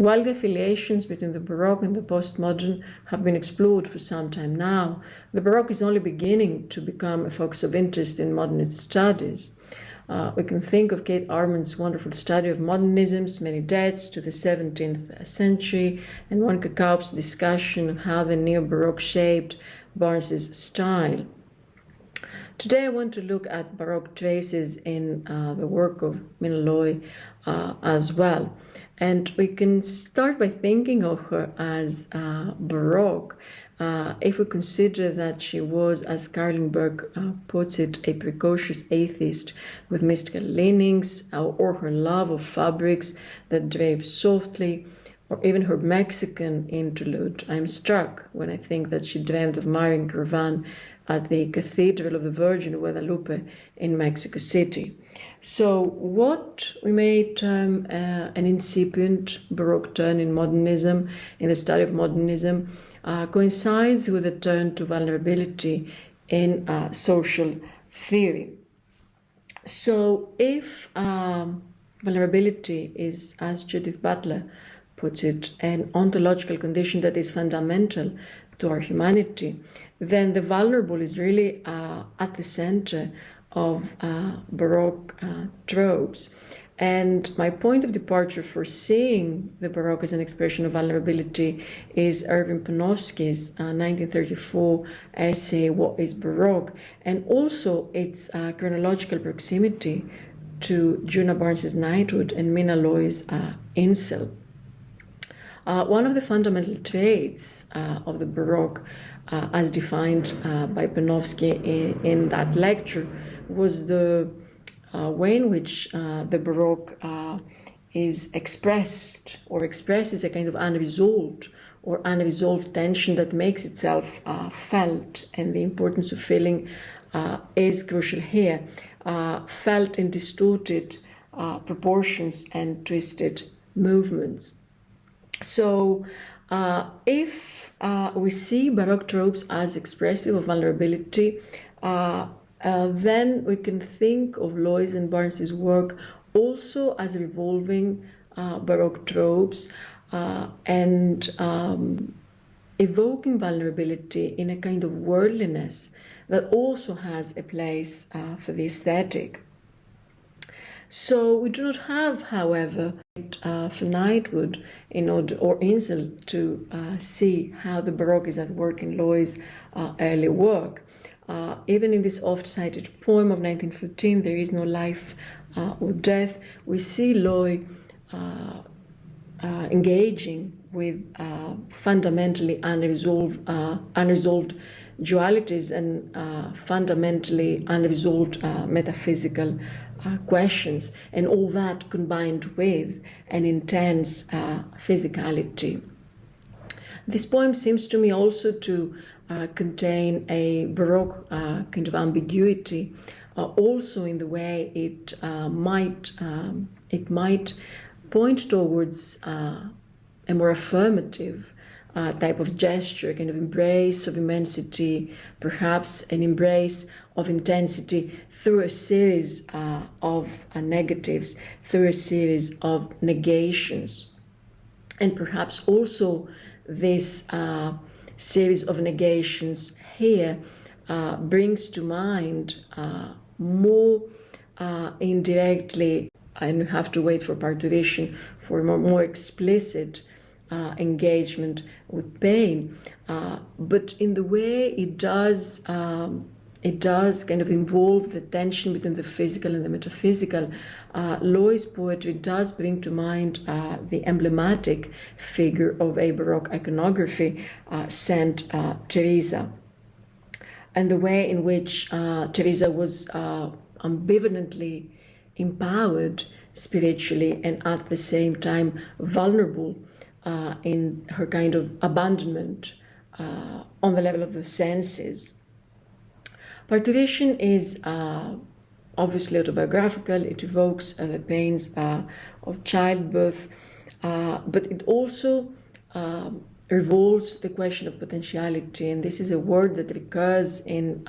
While the affiliations between the Baroque and the postmodern have been explored for some time now, the Baroque is only beginning to become a focus of interest in modernist studies. We can think of Kate Armand's wonderful study of modernism's many dates to the 17th century, and Monica Kaup's discussion of how the neo-Baroque shaped Barnes's style. Today I want to look at Baroque traces in the work of Mina Loy as well. And we can start by thinking of her as Baroque if we consider that she was, as Carlin Burke puts it, a precocious atheist with mystical leanings, or her love of fabrics that drape softly, or even her Mexican interlude. I'm struck when I think that she dreamed of marrying Carvan at the Cathedral of the Virgin of Guadalupe in Mexico City. So what we may term an incipient Baroque turn in modernism, in the study of modernism, coincides with a turn to vulnerability in social theory. So if vulnerability is, as Judith Butler puts it, an ontological condition that is fundamental to our humanity, then the vulnerable is really at the center of Baroque tropes. And my point of departure for seeing the Baroque as an expression of vulnerability is Erwin Panofsky's 1934 essay, What is Baroque? And also its chronological proximity to Djuna Barnes's Knighthood and Mina Loy's Incel. One of the fundamental traits of the Baroque, as defined by Panofsky in that lecture, was the way in which the Baroque is expressed or expresses a kind of unresolved tension that makes itself felt, and the importance of feeling is crucial here, felt in distorted proportions and twisted movements. So if we see Baroque tropes as expressive of vulnerability, then we can think of Loy's and Barnes's work also as revolving Baroque tropes and evoking vulnerability in a kind of worldliness that also has a place for the aesthetic. So we do not have, however, for Knighthood in order, or Incel, to see how the Baroque is at work in Loy's early work. Even in this oft-cited poem of 1915, There Is No Life or Death, we see Loy engaging with fundamentally unresolved dualities and fundamentally unresolved metaphysical questions, and all that combined with an intense physicality. This poem seems to me also to contain a Baroque kind of ambiguity, also in the way it might point towards a more affirmative type of gesture, kind of embrace of immensity, perhaps an embrace of intensity through a series of negatives, through a series of negations. And perhaps also this series of negations here brings to mind more indirectly, and we have to wait for parturition for a more explicit engagement with pain, but in the way it does kind of involve the tension between the physical and the metaphysical. Loy's poetry does bring to mind the emblematic figure of a Baroque iconography, Saint Teresa, and the way in which Teresa was ambivalently empowered spiritually and at the same time vulnerable in her kind of abandonment on the level of the senses. Parturition is obviously autobiographical. It evokes the pains of childbirth, but it also revolves the question of potentiality, and this is a word that recurs in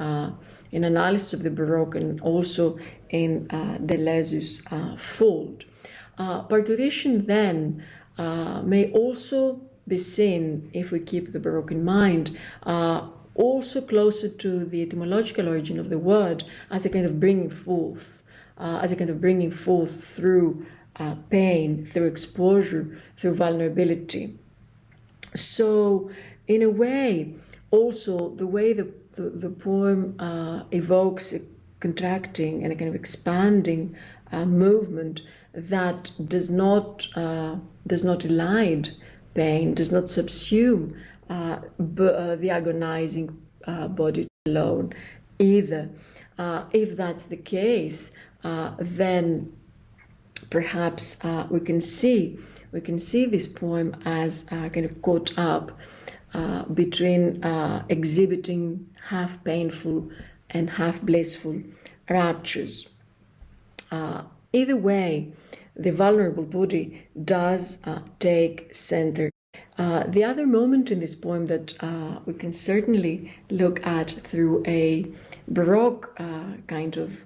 analysis of the Baroque and also in Deleuze's Fold. Parturition then may also be seen, if we keep the Baroque in mind, also closer to the etymological origin of the word, as a kind of bringing forth, through pain, through exposure, through vulnerability. So, in a way, also the way the poem evokes a contracting and a kind of expanding movement that does not elide pain, does not subsume the agonizing body alone either. If that's the case, then perhaps we can see this poem as kind of caught up between exhibiting half painful and half blissful raptures. Either way, the vulnerable body does take center. The other moment in this poem that we can certainly look at through a Baroque kind of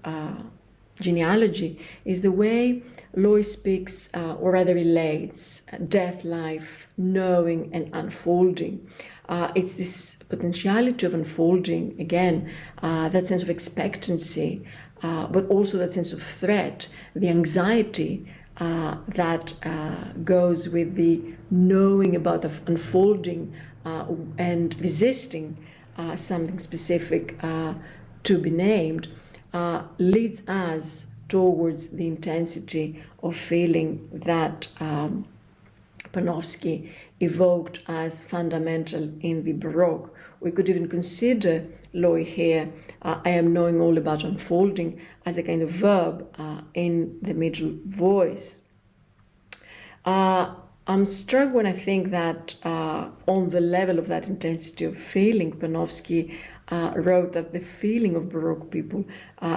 genealogy is the way Loy speaks, or rather relates, death, life, knowing and unfolding. It's this potentiality of unfolding, again, that sense of expectancy, but also that sense of threat, the anxiety that goes with the knowing about the unfolding and resisting something specific to be named, leads us towards the intensity of feeling that Panofsky evoked as fundamental in the Baroque. We could even consider Loy here, I am knowing all about unfolding, as a kind of verb in the middle voice. I'm struck when I think that on the level of that intensity of feeling, Panofsky wrote that the feeling of Baroque people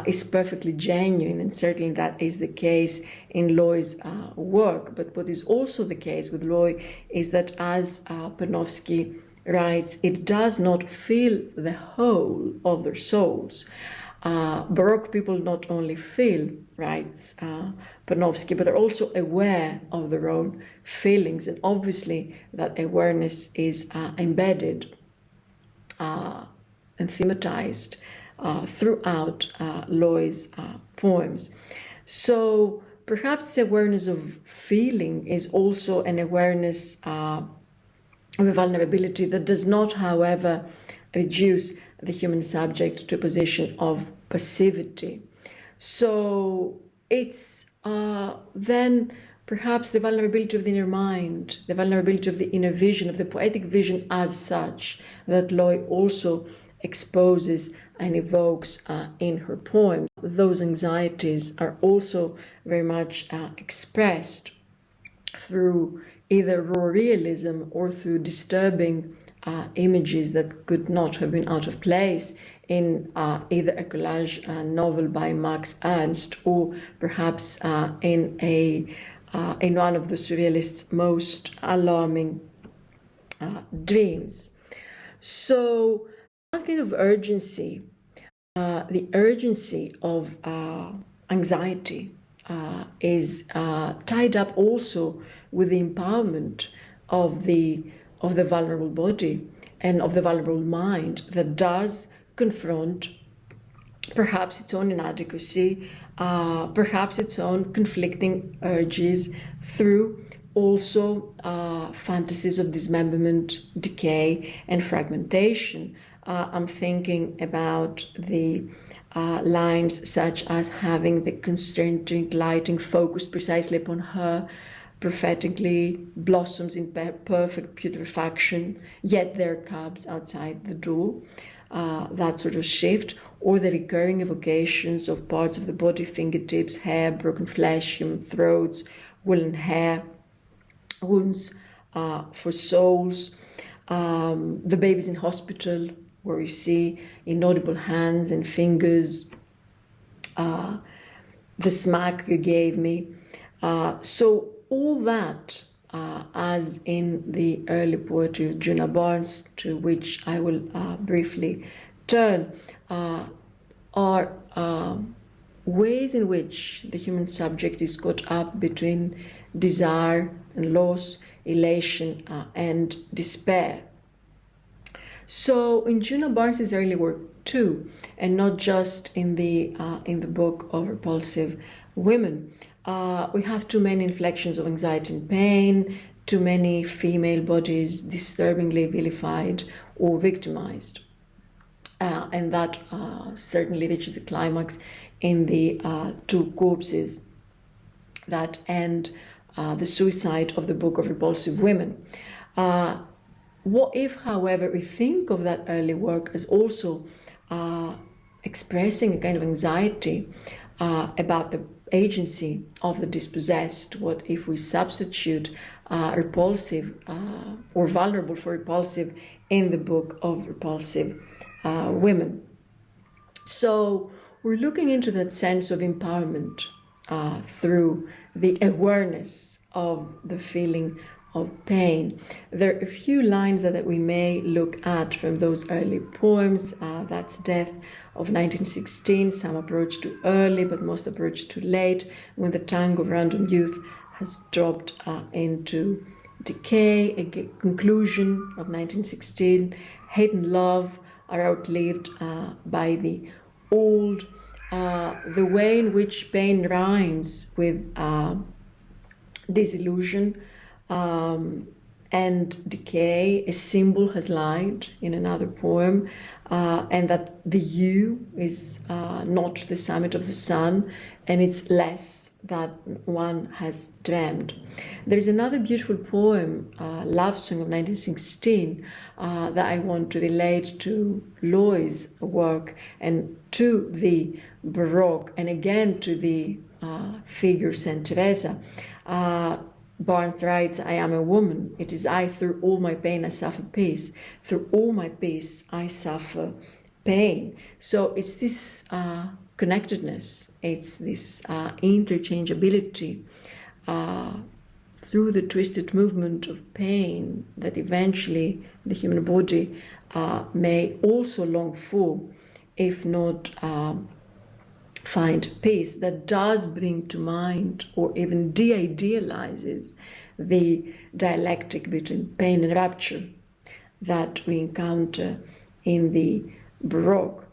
is perfectly genuine, and certainly that is the case in Loy's work. But what is also the case with Loy is that, as Panofsky writes, it does not fill the whole of their souls. Baroque people not only feel, writes Panofsky, but are also aware of their own feelings, and obviously that awareness is embedded and thematized throughout Loy's poems. So perhaps this awareness of feeling is also an awareness of a vulnerability that does not, however, reduce the human subject to a position of passivity. So it's then perhaps the vulnerability of the inner mind, the vulnerability of the inner vision, of the poetic vision as such, that Loy also exposes and evokes in her poem. Those anxieties are also very much expressed through either raw realism or through disturbing images that could not have been out of place in either a collage novel by Max Ernst, or perhaps in one of the surrealists' most alarming dreams. So that kind of urgency, the urgency of anxiety, is tied up also with the empowerment of the vulnerable body and of the vulnerable mind that does confront perhaps its own inadequacy, perhaps its own conflicting urges, through also fantasies of dismemberment, decay, and fragmentation. I'm thinking about the lines such as having the concentric lighting focused precisely upon her, prophetically blossoms in perfect putrefaction, yet there are cubs outside the door. That sort of shift, or the recurring evocations of parts of the body, fingertips, hair, broken flesh, human throats, woolen hair, wounds for souls, the babies in hospital, where you see inaudible hands and fingers, the smack you gave me. So all that, as in the early poetry of Djuna Barnes, to which I will briefly turn, are ways in which the human subject is caught up between desire and loss, elation and despair. So in Djuna Barnes's early work too, and not just in the book of Repulsive Women, we have too many inflections of anxiety and pain, too many female bodies disturbingly vilified or victimized. And that certainly reaches a climax in the two corpses that end the suicide of the Book of Repulsive Women. What if, however, we think of that early work as also expressing a kind of anxiety about the agency of the dispossessed? What if we substitute repulsive or vulnerable for repulsive in the Book of Repulsive Women? So we're looking into that sense of empowerment through the awareness of the feeling of pain. There are a few lines that we may look at from those early poems. That's Death of 1916, some approach too early, but most approach too late, when the tongue of random youth has dropped into decay. A conclusion of 1916, hate and love are outlived by the old. The way in which pain rhymes with disillusion and decay. A symbol has lied in another poem, and that the U is not the summit of the sun, and it's less that one has dreamed. There is another beautiful poem, Love Song of 1916, that I want to relate to Loy's work and to the Baroque, and again to the figure Saint Teresa. Barnes writes, I am a woman. It is I, through all my pain I suffer peace. Through all my peace I suffer pain. So it's this connectedness, it's this interchangeability through the twisted movement of pain that eventually the human body may also long for, if not find peace, that does bring to mind or even de-idealizes the dialectic between pain and rapture that we encounter in the Baroque.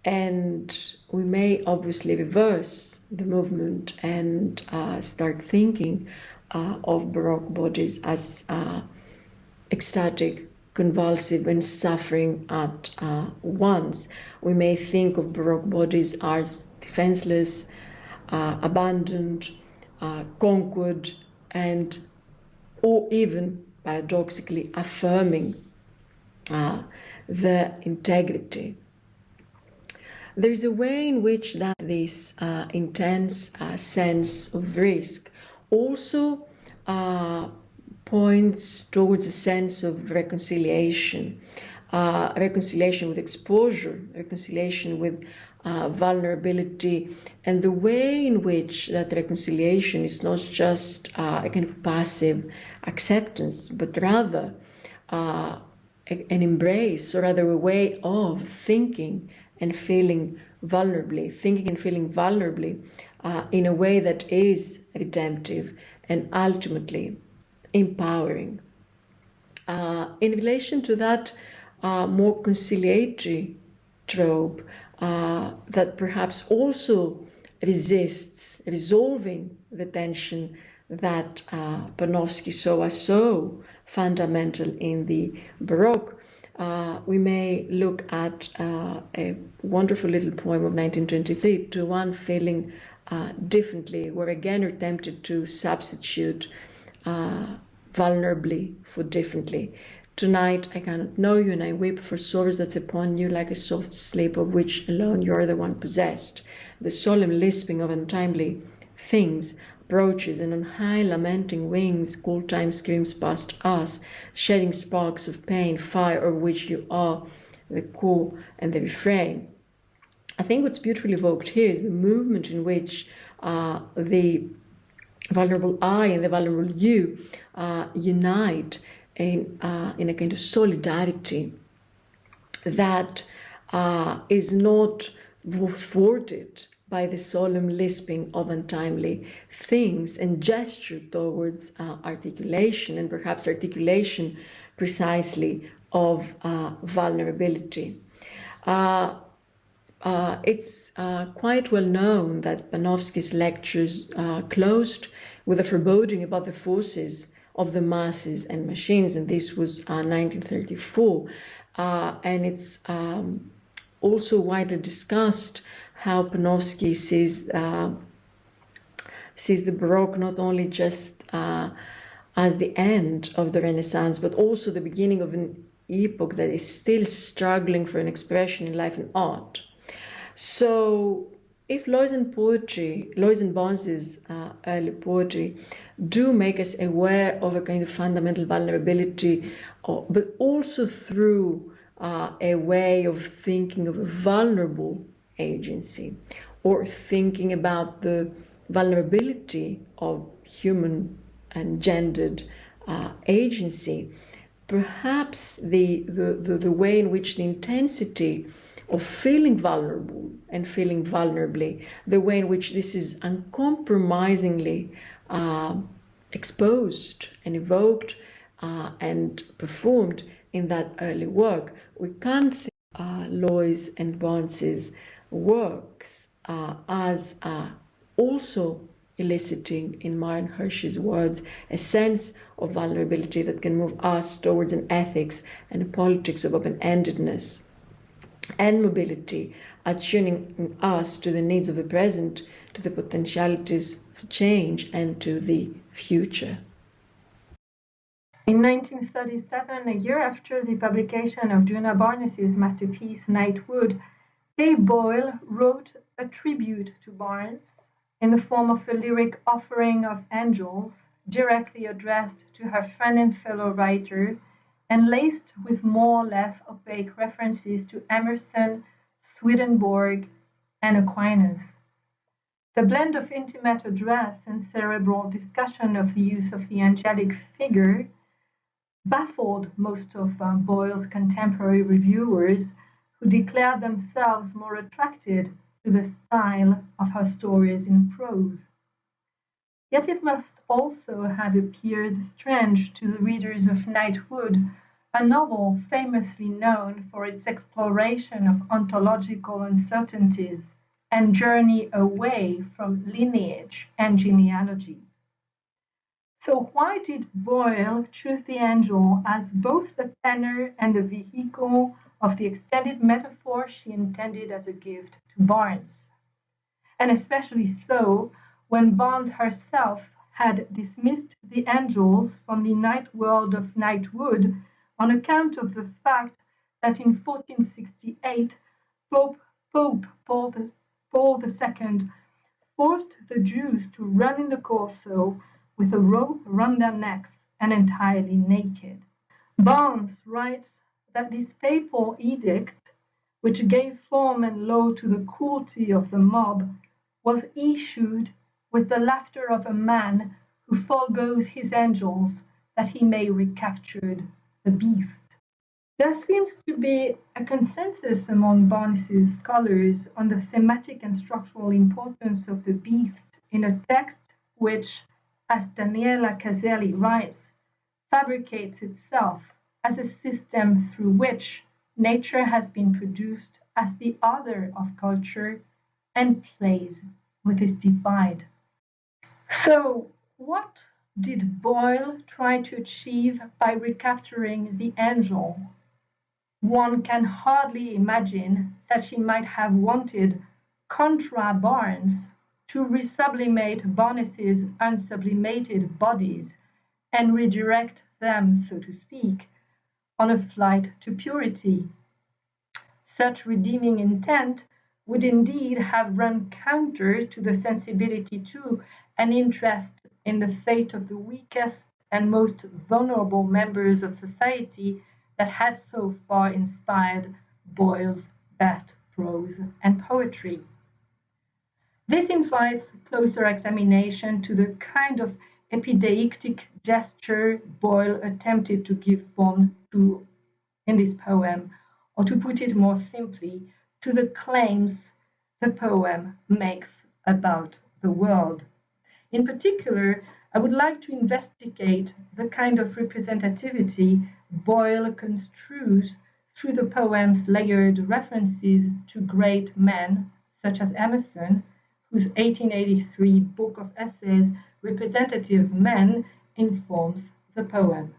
And we may obviously reverse the movement and start thinking of Baroque bodies as ecstatic, convulsive, and suffering at once. We may think of Baroque bodies as defenseless, abandoned, conquered, and or even paradoxically affirming the integrity. There is a way in which that this intense sense of risk also points towards a sense of reconciliation, reconciliation with exposure, reconciliation with vulnerability, and the way in which that reconciliation is not just a kind of passive acceptance, but rather an embrace, or rather a way of thinking and feeling vulnerably, in a way that is redemptive and ultimately empowering. In relation to that more conciliatory trope that perhaps also resists resolving the tension that Panofsky saw as so fundamental in the Baroque, we may look at a wonderful little poem of 1923, To One Feeling Differently, where again are tempted to substitute vulnerably for differently. Tonight I cannot know you, and I weep for sorrows that's upon you, like a soft sleep of which alone you are the one possessed. The solemn lisping of untimely things approaches, and on high lamenting wings cold time screams past us, shedding sparks of pain, fire of which you are the core and the refrain. I think what's beautifully evoked here is the movement in which the vulnerable I and the vulnerable you unite in a kind of solidarity that is not thwarted by the solemn lisping of untimely things and gesture towards articulation, and perhaps articulation precisely of vulnerability. It's quite well known that Panofsky's lectures closed with a foreboding about the forces of the masses and machines, and this was 1934. And it's also widely discussed how Panofsky sees the Baroque not only just as the end of the Renaissance, but also the beginning of an epoch that is still struggling for an expression in life and art. So if Loy's and Bonds' early poetry do make us aware of a kind of fundamental vulnerability, but also through a way of thinking of a vulnerable agency, or thinking about the vulnerability of human and gendered agency, perhaps the way in which the intensity of feeling vulnerable and feeling vulnerably, the way in which this is uncompromisingly exposed and evoked and performed in that early work, we can't think Loy's and Bonds' works as also eliciting, in Maren Hirsch's words, a sense of vulnerability that can move us towards an ethics and a politics of open-endedness and mobility, attuning us to the needs of the present, to the potentialities for change, and to the future. In 1937, a year after the publication of Djuna Barnes's masterpiece Knightwood, Kay Boyle wrote a tribute to Barnes in the form of a lyric offering of angels, directly addressed to her friend and fellow writer, and laced with more or less opaque references to Emerson, Swedenborg, and Aquinas. The blend of intimate address and cerebral discussion of the use of the angelic figure baffled most of Boyle's contemporary reviewers, who declared themselves more attracted to the style of her stories in prose. Yet it must also have appeared strange to the readers of Knightwood, a novel famously known for its exploration of ontological uncertainties and journey away from lineage and genealogy. So why did Boyle choose the angel as both the tenor and the vehicle of the extended metaphor she intended as a gift to Barnes? And especially so when Barnes herself had dismissed the angels from the night world of Knightwood on account of the fact that in 1468 Pope Paul II forced the Jews to run in the Corso with a rope around their necks and entirely naked. Barnes writes that this fateful edict, which gave form and law to the cruelty of the mob, was issued with the laughter of a man who forgoes his angels that he may recapture the beast. There seems to be a consensus among Barnes's scholars on the thematic and structural importance of the beast in a text which, as Daniela Caselli writes, fabricates itself as a system through which nature has been produced as the other of culture and plays with its divide. So, what did Boyle try to achieve by recapturing the angel? One can hardly imagine that she might have wanted, contra Barnes, to resublimate Barnes's unsublimated bodies and redirect them, so to speak, on a flight to purity. Such redeeming intent would indeed have run counter to the sensibility to and interest in the fate of the weakest and most vulnerable members of society that had so far inspired Boyle's best prose and poetry. This invites closer examination to the kind of epideictic gesture Boyle attempted to give form to in this poem, or to put it more simply, to the claims the poem makes about the world. In particular, I would like to investigate the kind of representativity Boyle construes through the poem's layered references to great men, such as Emerson, whose 1883 book of essays, Representative Men, informs the poem.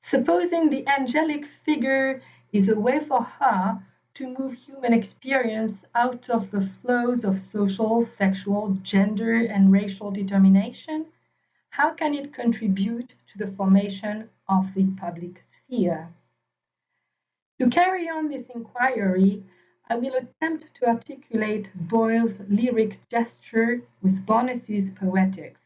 Supposing the angelic figure is a way for her to move human experience out of the flows of social, sexual, gender, and racial determination, how can it contribute to the formation of the public sphere? To carry on this inquiry, I will attempt to articulate Boyle's lyric gesture with Barnes's poetics.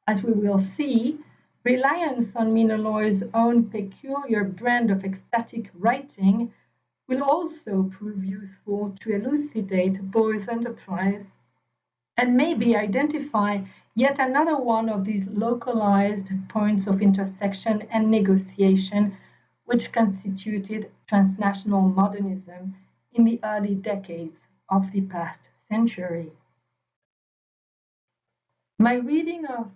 As we will see, reliance on Mina Loy's own peculiar brand of ecstatic writing will also prove useful to elucidate Boyle's enterprise and maybe identify yet another one of these localized points of intersection and negotiation which constituted transnational modernism in the early decades of the past century. My reading of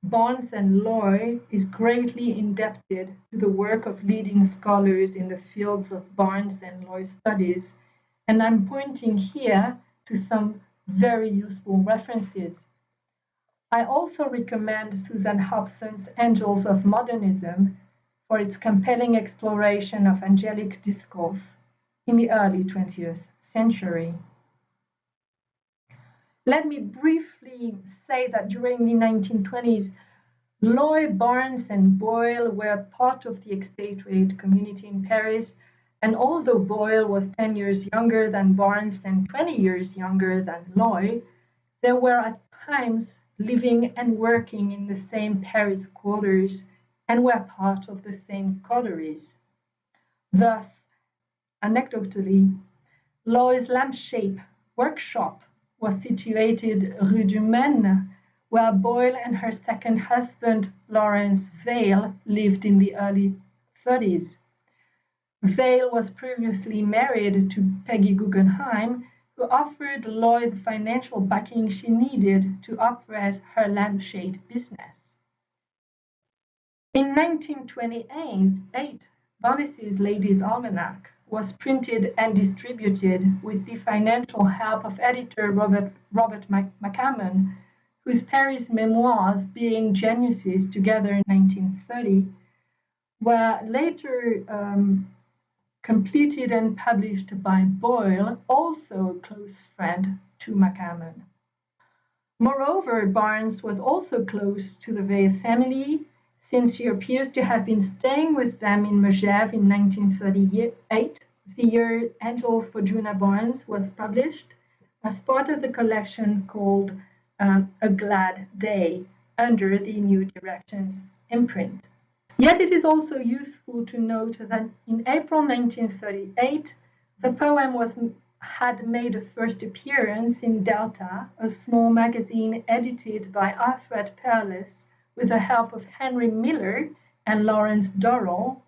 Barnes and Loy is greatly indebted to the work of leading scholars in the fields of Barnes and Loy studies, and I'm pointing here to some very useful references. I also recommend Susan Hobson's Angels of Modernism for its compelling exploration of angelic discourse in the early 20th century. Let me briefly say that during the 1920s, Loy, Barnes, and Boyle were part of the expatriate community in Paris, and although Boyle was 10 years younger than Barnes and 20 years younger than Loy, they were at times living and working in the same Paris quarters and were part of the same coteries. Thus, anecdotally, Loy's lampshade workshop was situated Rue du Maine, where Boyle and her second husband, Lawrence Vail, lived in the early 30s. Vail was previously married to Peggy Guggenheim, who offered Loy the financial backing she needed to operate her lampshade business. In 1928, Barnes's Ladies' Almanac was printed and distributed with the financial help of editor Robert McCammon, whose Paris memoirs, Being Geniuses Together in 1930, were later completed and published by Boyle, also a close friend to McCammon. Moreover, Barnes was also close to the Vail family, since she appears to have been staying with them in Megève in 1938, the year Angels for Djuna Barnes was published, as part of the collection called A Glad Day, under the New Directions imprint. Yet it is also useful to note that in April 1938, the poem had made a first appearance in Delta, a small magazine edited by Alfred Perles, with the help of Henry Miller and Lawrence Durrell.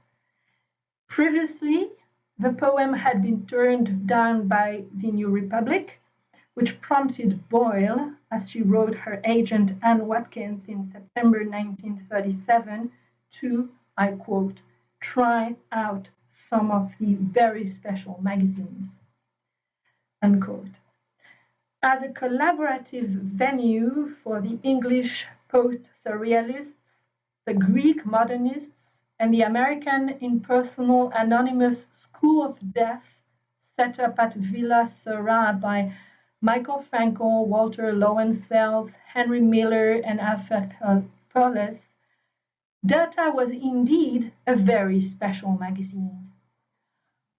Previously, the poem had been turned down by the New Republic, which prompted Boyle, as she wrote her agent Anne Watkins in September 1937, to, I quote, try out some of the very special magazines, unquote. As a collaborative venue for the English post-surrealists, the Greek modernists, and the American impersonal anonymous School of Death set up at Villa Seurat by Michael Frankel, Walter Lowenfels, Henry Miller, and Alfred Perles, Delta was indeed a very special magazine.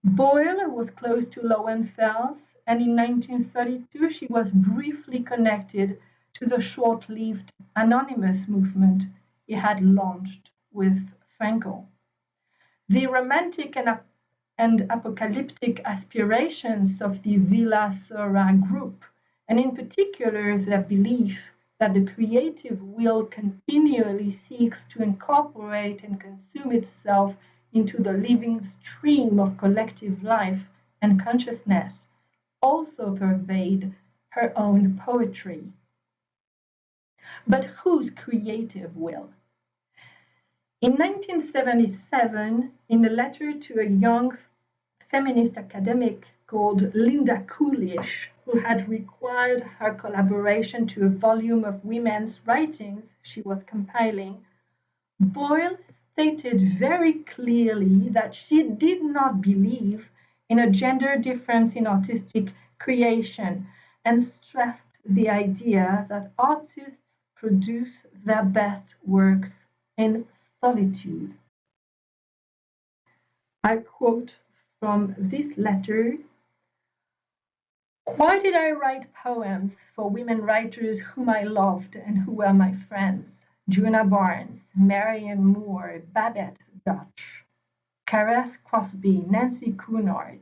Boyle was close to Lowenfels, and in 1932 she was briefly connected to the short-lived anonymous movement he had launched with Frankel. The romantic and apocalyptic aspirations of the Villa Seurat group, and in particular their belief that the creative will continually seeks to incorporate and consume itself into the living stream of collective life and consciousness, also pervade her own poetry. But whose creative will? In 1977, in a letter to a young feminist academic called Linda Coolidge, who had required her collaboration to a volume of women's writings she was compiling, Boyle stated very clearly that she did not believe in a gender difference in artistic creation and stressed the idea that artists produce their best works in solitude. I quote from this letter: "Why did I write poems for women writers whom I loved and who were my friends? Djuna Barnes, Marianne Moore, Babette Dutch, Caresse Crosby, Nancy Cunard.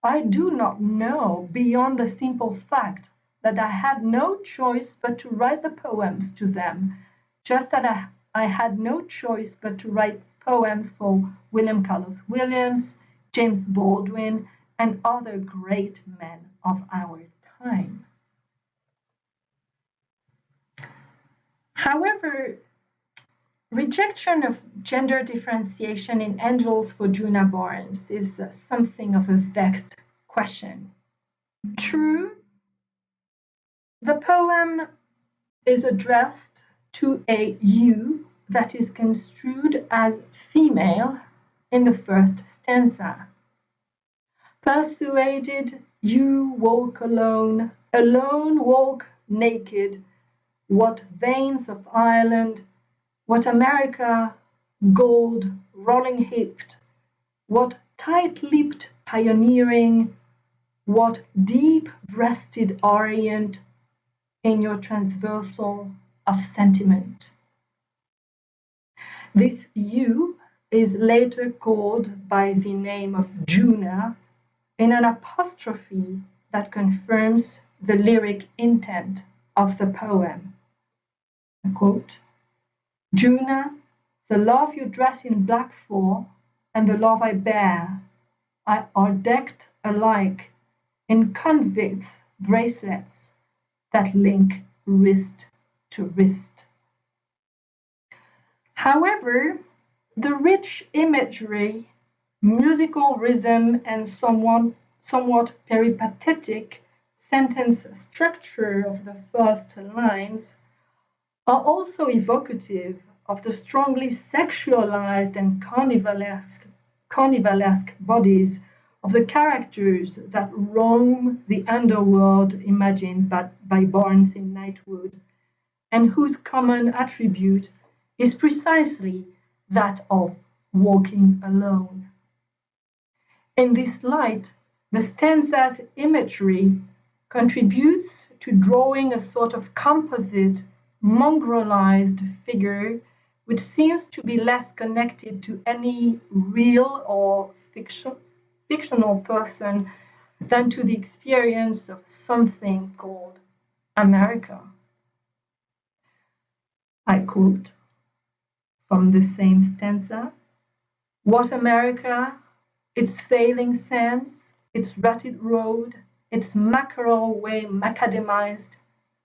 I do not know beyond the simple fact that I had no choice but to write the poems to them, just as I had no choice but to write poems for William Carlos Williams, James Baldwin, and other great men of our time." However, rejection of gender differentiation in Angels for Djuna Barnes is something of a vexed question. True, the poem is addressed to a you that is construed as female in the first stanza. "Persuaded, you walk alone, alone walk naked. What veins of Ireland, what America, gold, rolling-hipped, what tight-lipped pioneering, what deep-breasted Orient in your transversal of sentiment." This you is later called by the name of Djuna in an apostrophe that confirms the lyric intent of the poem. I quote, "Djuna, the love you dress in black for, and the love I bear, are decked alike in convicts' bracelets that link wrist to wrist." However, the rich imagery, musical rhythm, and somewhat peripatetic sentence structure of the first lines are also evocative of the strongly sexualized and carnivalesque bodies of the characters that roam the underworld imagined by Barnes in Knightwood, and whose common attribute is precisely that of walking alone. In this light, the stanza's imagery contributes to drawing a sort of composite, mongrelized figure which seems to be less connected to any real or fictional person than to the experience of something called America. I quote from the same stanza, "What America, its failing sands, its rutted road, its mackerel way macadamized,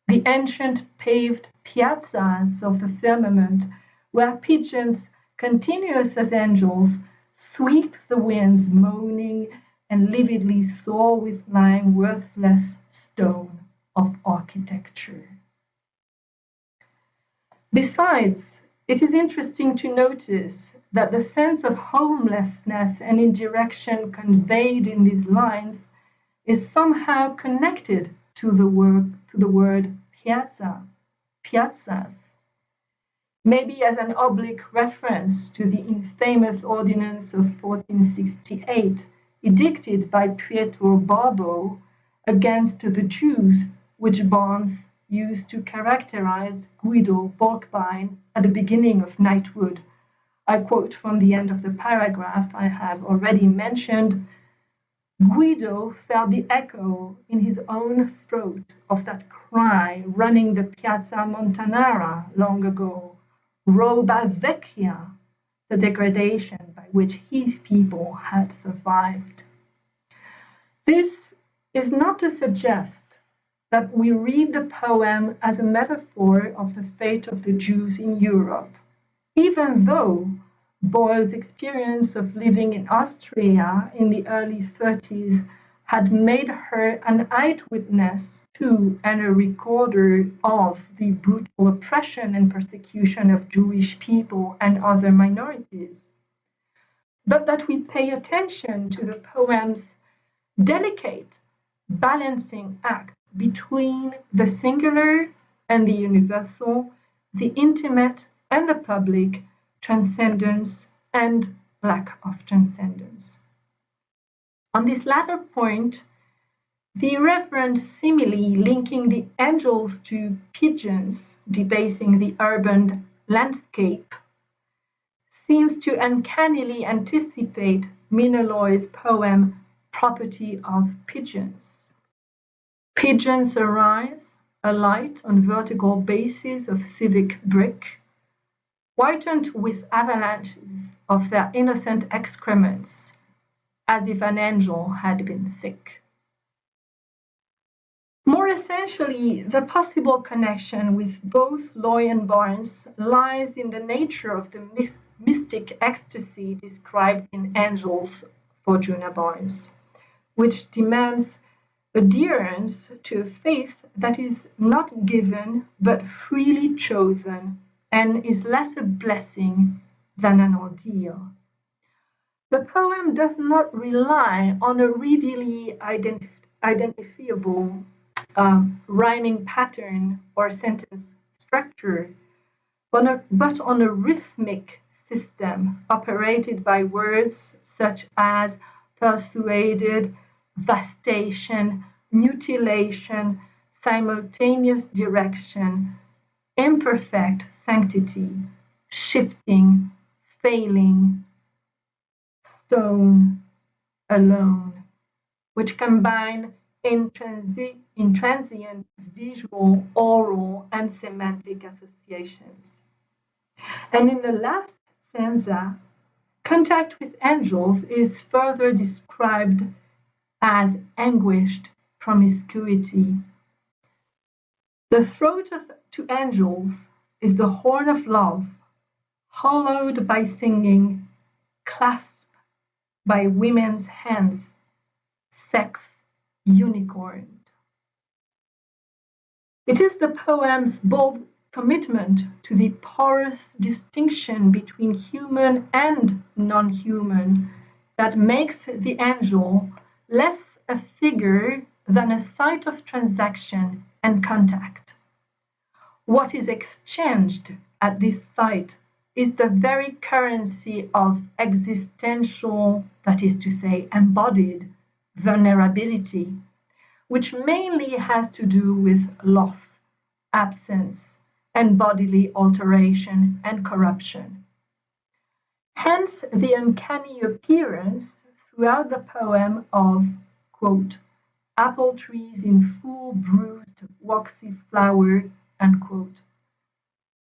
the ancient paved piazzas of the firmament, where pigeons, continuous as angels, sweep the winds moaning and lividly soar with lying worthless stone of architecture." Besides, it is interesting to notice that the sense of homelessness and indirection conveyed in these lines is somehow connected to the word piazza, piazzas, maybe as an oblique reference to the infamous ordinance of 1468, edicted by Pietro Barbo against the Jews, which Barnes used to characterize Guido Volkbein at the beginning of Knightwood. I quote from the end of the paragraph I have already mentioned. "Guido felt the echo in his own throat of that cry running the Piazza Montanara long ago, Roba Vecchia, the degradation by which his people had survived." This is not to suggest that we read the poem as a metaphor of the fate of the Jews in Europe, even though Boyle's experience of living in Austria in the early 30s had made her an eyewitness to and a recorder of the brutal oppression and persecution of Jewish people and other minorities. But that we pay attention to the poem's delicate balancing act between the singular and the universal, the intimate and the public, transcendence and lack of transcendence. On this latter point, the irreverent simile linking the angels to pigeons debasing the urban landscape seems to uncannily anticipate Mina Loy's poem Property of Pigeons. Pigeons arise, alight on vertical bases of civic brick, whitened with avalanches of their innocent excrements, as if an angel had been sick. More essentially, the possible connection with both Loy and Barnes lies in the nature of the mystic ecstasy described in Angels for Djuna Barnes, which demands adherence to a faith that is not given but freely chosen and is less a blessing than an ordeal. The poem does not rely on a readily identifiable rhyming pattern or sentence structure, but on a rhythmic system operated by words such as persuaded, vastation, mutilation, simultaneous direction, imperfect sanctity, shifting, failing, stone, alone, which combine intransient visual, oral, and semantic associations. And in the last stanza, contact with angels is further described as anguished promiscuity. The throat to angels is the horn of love, hollowed by singing, clasped by women's hands, sex unicorned. It is the poem's bold commitment to the porous distinction between human and non-human that makes the angel less a figure than a site of transaction and contact. What is exchanged at this site is the very currency of existential, that is to say, embodied vulnerability, which mainly has to do with loss, absence, and bodily alteration and corruption. Hence the uncanny appearance throughout the poem of, quote, apple trees in full bruised waxy flower, unquote,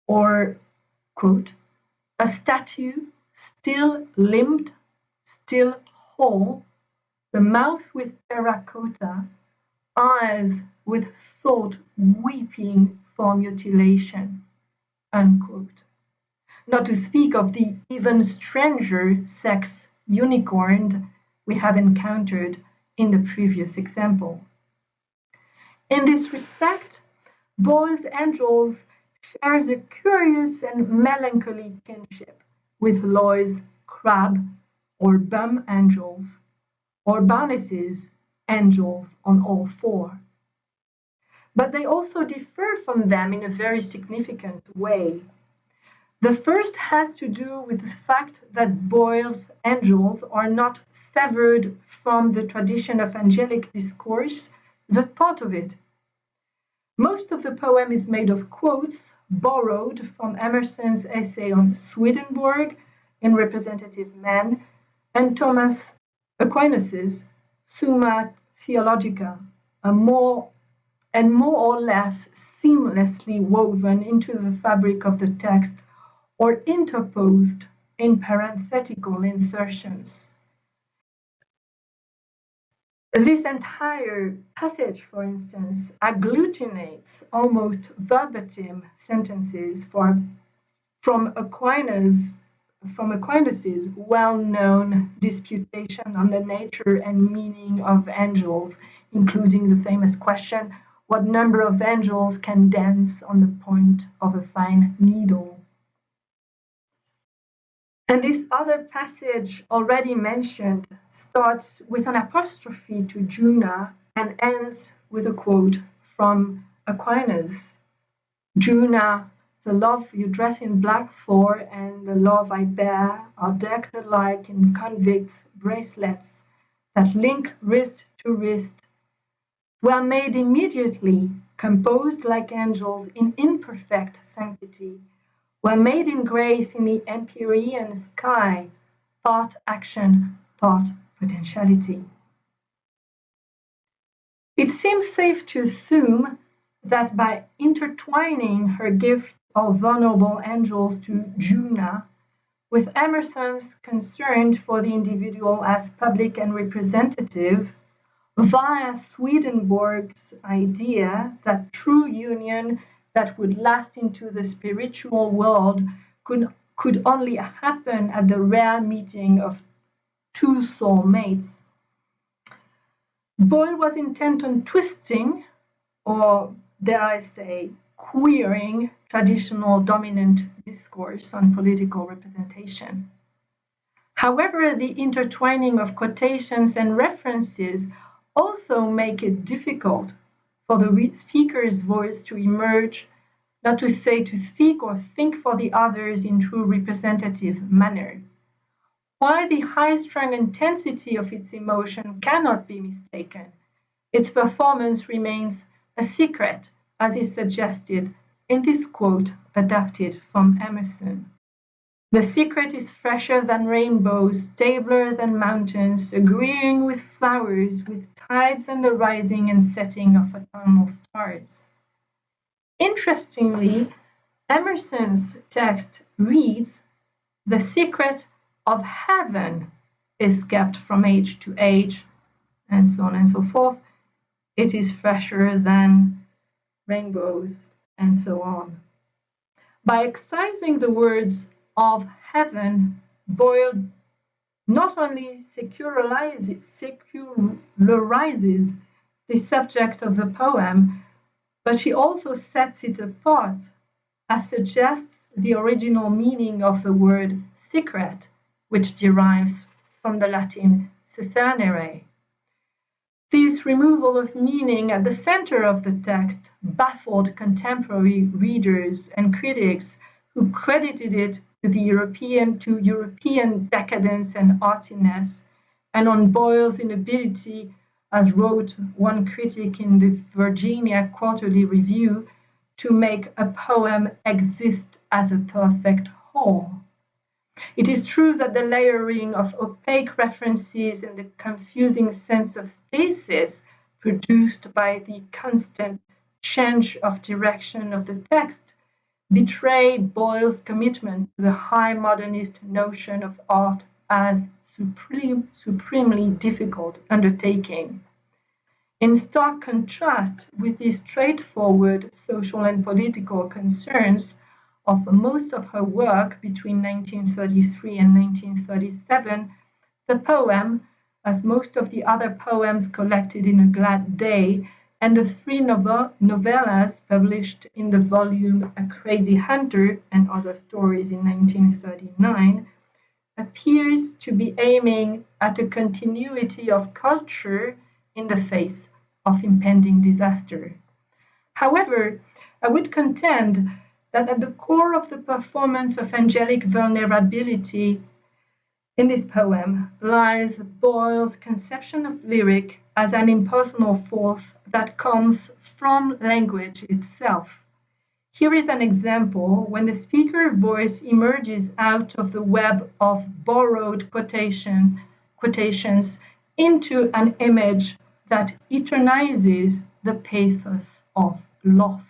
or, quote, a statue still limbed, still whole, the mouth with terracotta, eyes with thought weeping for mutilation, unquote. Not to speak of the even stranger sex unicorned we have encountered in the previous example. In this respect, Boyle's Angels shares a curious and melancholy kinship with Loy's crab or bum angels, or Barnes's angels on all four. But they also differ from them in a very significant way. The first has to do with the fact that Boyle's angels are not severed from the tradition of angelic discourse, but part of it. Most of the poem is made of quotes borrowed from Emerson's essay on Swedenborg in Representative Men and Thomas Aquinas's Summa Theologica, more or less seamlessly woven into the fabric of the text or interposed in parenthetical insertions. This entire passage, for instance, agglutinates almost verbatim sentences from Aquinas' well-known disputation on the nature and meaning of angels, including the famous question, what number of angels can dance on the point of a fine needle? And this other passage already mentioned starts with an apostrophe to Djuna and ends with a quote from Aquinas. Djuna, the love you dress in black for and the love I bear are decked alike in convicts' bracelets that link wrist to wrist, were made immediately, composed like angels in imperfect sanctity, were made in grace in the Empyrean sky, thought action, thought potentiality. It seems safe to assume that by intertwining her gift of vulnerable angels to Djuna with Emerson's concern for the individual as public and representative, via Swedenborg's idea that true union that would last into the spiritual world could only happen at the rare meeting of two soulmates. Boyle was intent on twisting, or dare I say, queering traditional dominant discourse on political representation. However, the intertwining of quotations and references also make it difficult for the speaker's voice to emerge, not to say to speak or think for the others in true representative manner. While the high-strung intensity of its emotion cannot be mistaken, its performance remains a secret, as is suggested in this quote adapted from Emerson. The secret is fresher than rainbows, stabler than mountains, agreeing with flowers, with tides and the rising and setting of autumnal stars. Interestingly, Emerson's text reads, "The secret of heaven is kept from age to age," and so on and so forth. It is fresher than rainbows, and so on. By excising the words of heaven, Boyle not only secularizes the subject of the poem, but she also sets it apart, as suggests the original meaning of the word secret, which derives from the Latin ceternere. This removal of meaning at the center of the text baffled contemporary readers and critics who credited it to European decadence and artiness, and on Boyle's inability, as wrote one critic in the Virginia Quarterly Review, to make a poem exist as a perfect whole. It is true that the layering of opaque references and the confusing sense of stasis produced by the constant change of direction of the text betray Boyle's commitment to the high modernist notion of art as supremely difficult undertaking. In stark contrast with the straightforward social and political concerns of most of her work between 1933 and 1937, the poem, as most of the other poems collected in A Glad Day, and the three novellas published in the volume A Crazy Hunter and Other Stories in 1939, appears to be aiming at a continuity of culture in the face of impending disaster. However, I would contend that at the core of the performance of angelic vulnerability in this poem lies Boyle's conception of lyric as an impersonal force that comes from language itself. Here is an example when the speaker voice emerges out of the web of borrowed quotations into an image that eternizes the pathos of loss.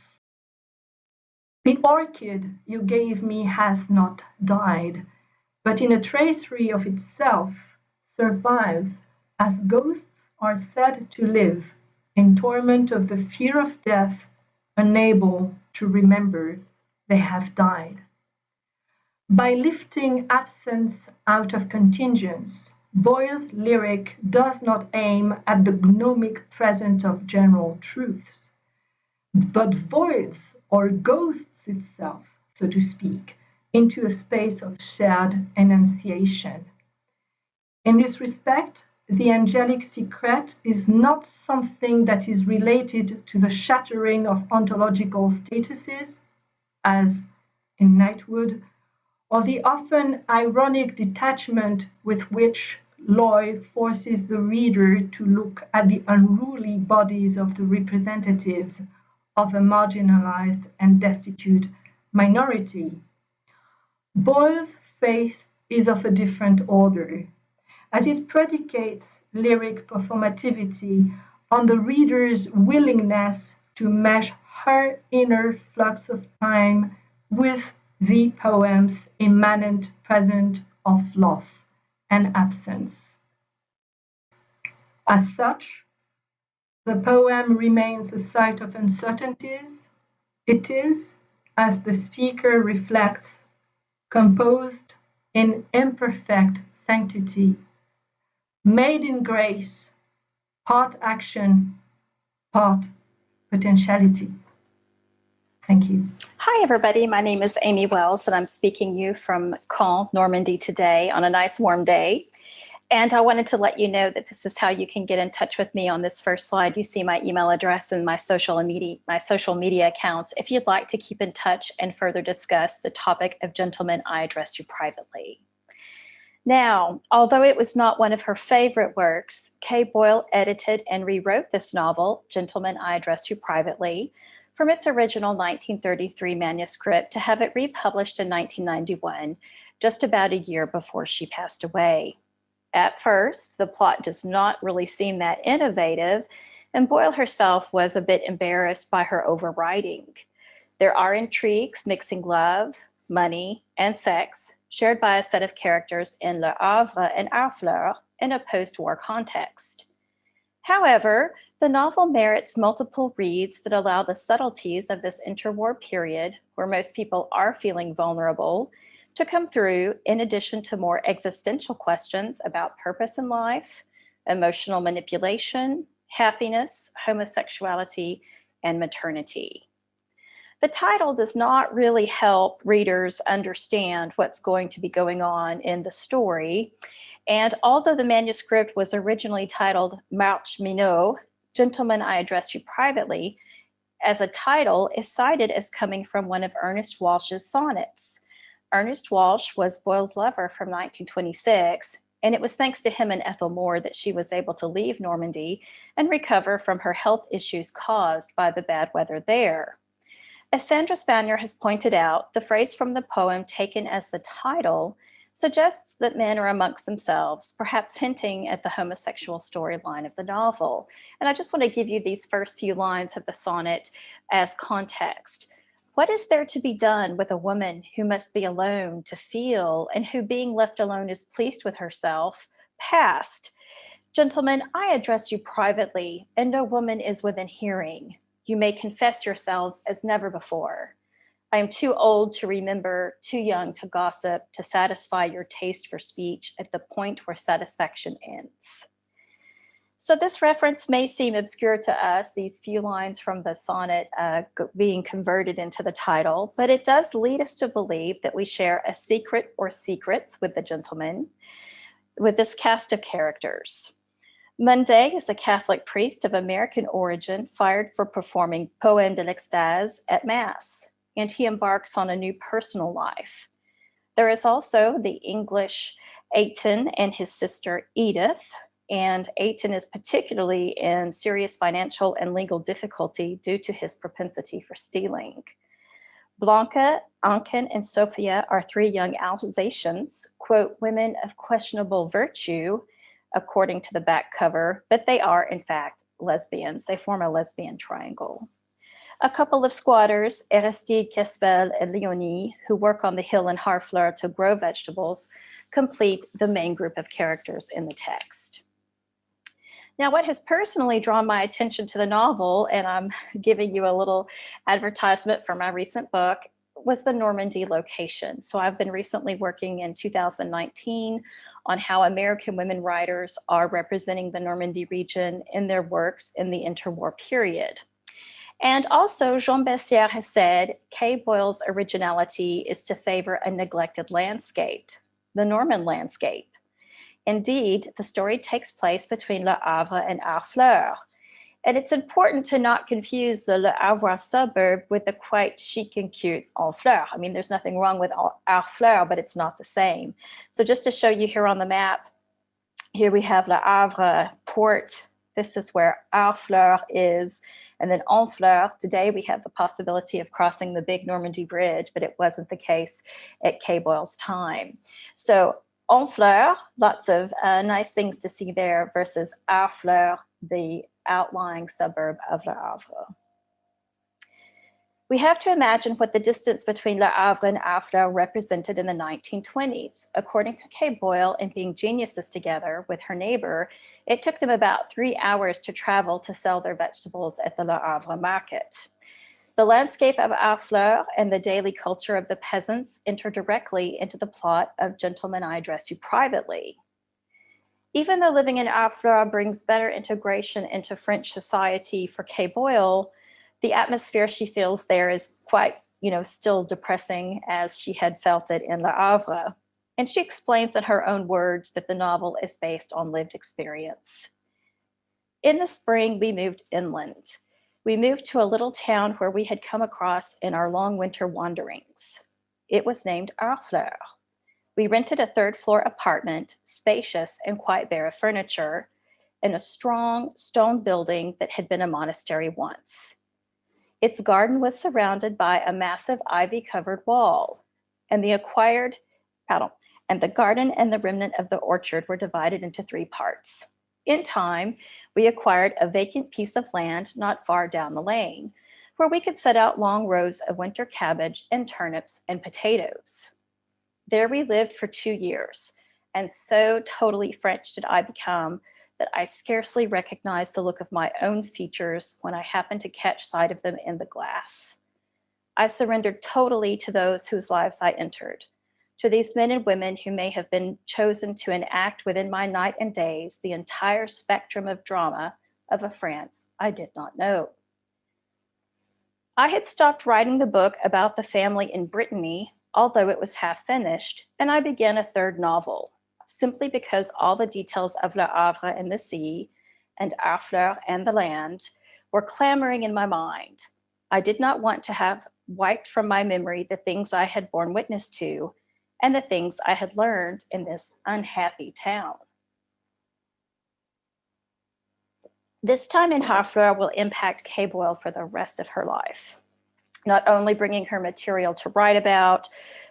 The orchid you gave me has not died, but in a tracery of itself survives as ghosts are said to live in torment of the fear of death, unable to remember they have died. By lifting absence out of contingence, Boyle's lyric does not aim at the gnomic present of general truths, but voids or ghosts itself, so to speak, into a space of shared enunciation. In this respect, the angelic secret is not something that is related to the shattering of ontological statuses, as in Knightwood, or the often ironic detachment with which Loy forces the reader to look at the unruly bodies of the representatives of a marginalized and destitute minority. Boyle's faith is of a different order, as it predicates lyric performativity on the reader's willingness to mesh her inner flux of time with the poem's immanent present of loss and absence. As such, the poem remains a site of uncertainties. It is, as the speaker reflects, composed in imperfect sanctity, made in grace, part action, part potentiality. Thank you. Hi, everybody. My name is Amy Wells, and I'm speaking you from Caen, Normandie today on a nice warm day. And I wanted to let you know that this is how you can get in touch with me. On this first slide, you see my email address and my social media accounts if you'd like to keep in touch and further discuss the topic of Gentlemen, I Address You Privately. Now, although it was not one of her favorite works, Kay Boyle edited and rewrote this novel, Gentlemen, I Address You Privately, from its original 1933 manuscript to have it republished in 1991, just about a year before she passed away. At first, the plot does not really seem that innovative, and Boyle herself was a bit embarrassed by her overwriting. There are intrigues mixing love, money, and sex, shared by a set of characters in Le Havre and Harfleur in a post-war context. However, the novel merits multiple reads that allow the subtleties of this interwar period, where most people are feeling vulnerable, to come through in addition to more existential questions about purpose in life, emotional manipulation, happiness, homosexuality, and maternity. The title does not really help readers understand what's going to be going on in the story. And although the manuscript was originally titled Marche Minot, Gentlemen, I Address You Privately, as a title is cited as coming from one of Ernest Walsh's sonnets. Ernest Walsh was Boyle's lover from 1926, and it was thanks to him and Ethel Moore that she was able to leave Normandy and recover from her health issues caused by the bad weather there. As Sandra Spanier has pointed out, the phrase from the poem taken as the title suggests that men are amongst themselves, perhaps hinting at the homosexual storyline of the novel. And I just want to give you these first few lines of the sonnet as context. What is there to be done with a woman who must be alone to feel, and who being left alone is pleased with herself? Past. Gentlemen, I address you privately, and no woman is within hearing. You may confess yourselves as never before. I am too old to remember, too young to gossip, to satisfy your taste for speech at the point where satisfaction ends. So this reference may seem obscure to us, these few lines from the sonnet being converted into the title, but it does lead us to believe that we share a secret or secrets with the gentleman, with this cast of characters. Munday is a Catholic priest of American origin fired for performing Poème de l'Extase at Mass, and he embarks on a new personal life. There is also the English Ayton and his sister Edith, and Ayton is particularly in serious financial and legal difficulty due to his propensity for stealing. Blanca, Anken, and Sophia are three young Alsatians, quote, women of questionable virtue, according to the back cover, but they are, in fact, lesbians. They form a lesbian triangle. A couple of squatters, Aristide, Caspel, and Leonie, who work on the hill in Harfleur to grow vegetables, complete the main group of characters in the text. Now, what has personally drawn my attention to the novel, and I'm giving you a little advertisement for my recent book, was the Normandie location. So I've been recently working in 2019 on how American women writers are representing the Normandy region in their works in the interwar period. And also, Jean Bessière has said, Kay Boyle's originality is to favor a neglected landscape, the Norman landscape. Indeed, the story takes place between Le Havre and Harfleur. And it's important to not confuse the Le Havre suburb with the quite chic and cute Honfleur. I mean, there's nothing wrong with Harfleur, but it's not the same. So just to show you here on the map, here we have Le Havre port. This is where Harfleur is. And then Honfleur, today we have the possibility of crossing the big Normandy Bridge, but it wasn't the case at Kay Boyle's time. So Honfleur, lots of nice things to see there, versus Harfleur, the outlying suburb of Le Havre. We have to imagine what the distance between Le Havre and Harfleur represented in the 1920s. According to Kay Boyle, and being geniuses together with her neighbor, it took them about 3 hours to travel to sell their vegetables at the Le Havre market. The landscape of Harfleur and the daily culture of the peasants enter directly into the plot of Gentlemen, I Address You Privately. Even though living in Harfleur brings better integration into French society for Kay Boyle, the atmosphere she feels there is quite, still depressing as she had felt it in Le Havre. And she explains in her own words that the novel is based on lived experience. In the spring, we moved inland. We moved to a little town where we had come across in our long winter wanderings. It was named Harfleur. We rented a third-floor apartment, spacious and quite bare of furniture, in a strong stone building that had been a monastery once. Its garden was surrounded by a massive ivy-covered wall, and the garden and the remnant of the orchard were divided into 3 parts. In time, we acquired a vacant piece of land not far down the lane, where we could set out long rows of winter cabbage and turnips and potatoes. There we lived for 2 years, and so totally French did I become that I scarcely recognized the look of my own features when I happened to catch sight of them in the glass. I surrendered totally to those whose lives I entered, to these men and women who may have been chosen to enact within my night and days the entire spectrum of drama of a France I did not know. I had stopped writing the book about the family in Brittany, although it was half finished, and I began a 3rd novel, simply because all the details of Le Havre and the sea, and Harfleur and the land, were clamoring in my mind. I did not want to have wiped from my memory the things I had borne witness to, and the things I had learned in this unhappy town. This time in Harfleur will impact Kay Boyle for the rest of her life, not only bringing her material to write about,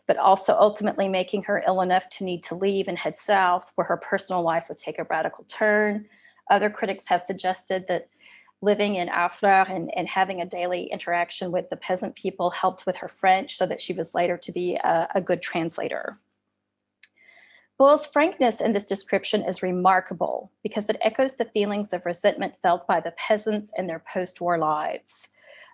but also ultimately making her ill enough to need to leave and head south, where her personal life would take a radical turn. Other critics have suggested that living in Harfleur and having a daily interaction with the peasant people helped with her French, so that she was later to be a good translator. Boyle's frankness in this description is remarkable because it echoes the feelings of resentment felt by the peasants in their post-war lives.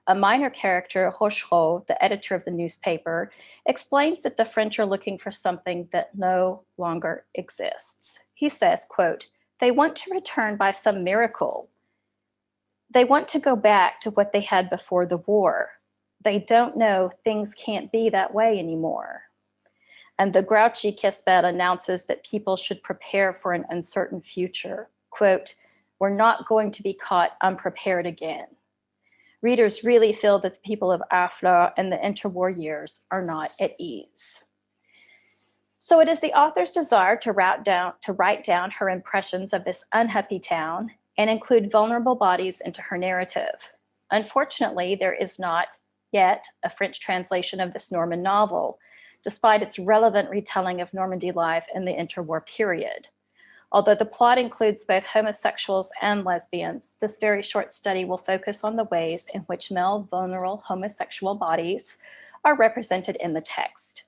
A minor character, Rioux, the editor of the newspaper, explains that the French are looking for something that no longer exists. He says, quote, "They want to return by some miracle. They want to go back to what they had before the war. They don't know things can't be that way anymore." And the grouchy Kesper announces that people should prepare for an uncertain future. Quote, "We're not going to be caught unprepared again." Readers really feel that the people of Harfleur in the interwar years are not at ease. So it is the author's desire to write down her impressions of this unhappy town and include vulnerable bodies into her narrative. Unfortunately, there is not yet a French translation of this Norman novel, despite its relevant retelling of Normandy life in the interwar period. Although the plot includes both homosexuals and lesbians, this very short study will focus on the ways in which male vulnerable homosexual bodies are represented in the text.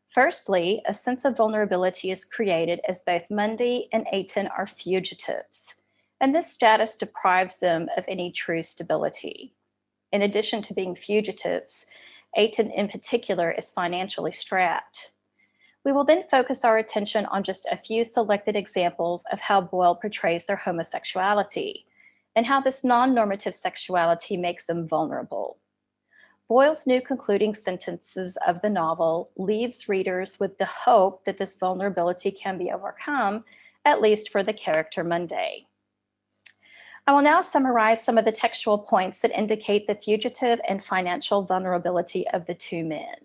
Firstly, a sense of vulnerability is created as both Mundy and Eyton are fugitives. and this status deprives them of any true stability. In addition to being fugitives, Athens in particular is financially strapped. We will then focus our attention on just a few selected examples of how Boyle portrays their homosexuality and how this non-normative sexuality makes them vulnerable. Boyle's new concluding sentences of the novel leaves readers with the hope that this vulnerability can be overcome, at least for the character Monday. I will now summarize some of the textual points that indicate the fugitive and financial vulnerability of the two men.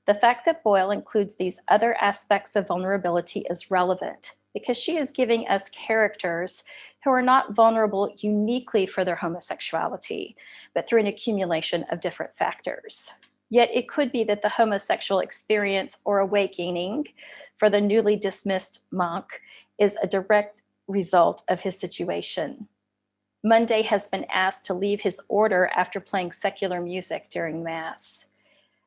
The fact that Boyle includes these other aspects of vulnerability is relevant because she is giving us characters who are not vulnerable uniquely for their homosexuality, but through an accumulation of different factors. Yet it could be that the homosexual experience or awakening for the newly dismissed monk is a direct result of his situation. Monday has been asked to leave his order after playing secular music during Mass.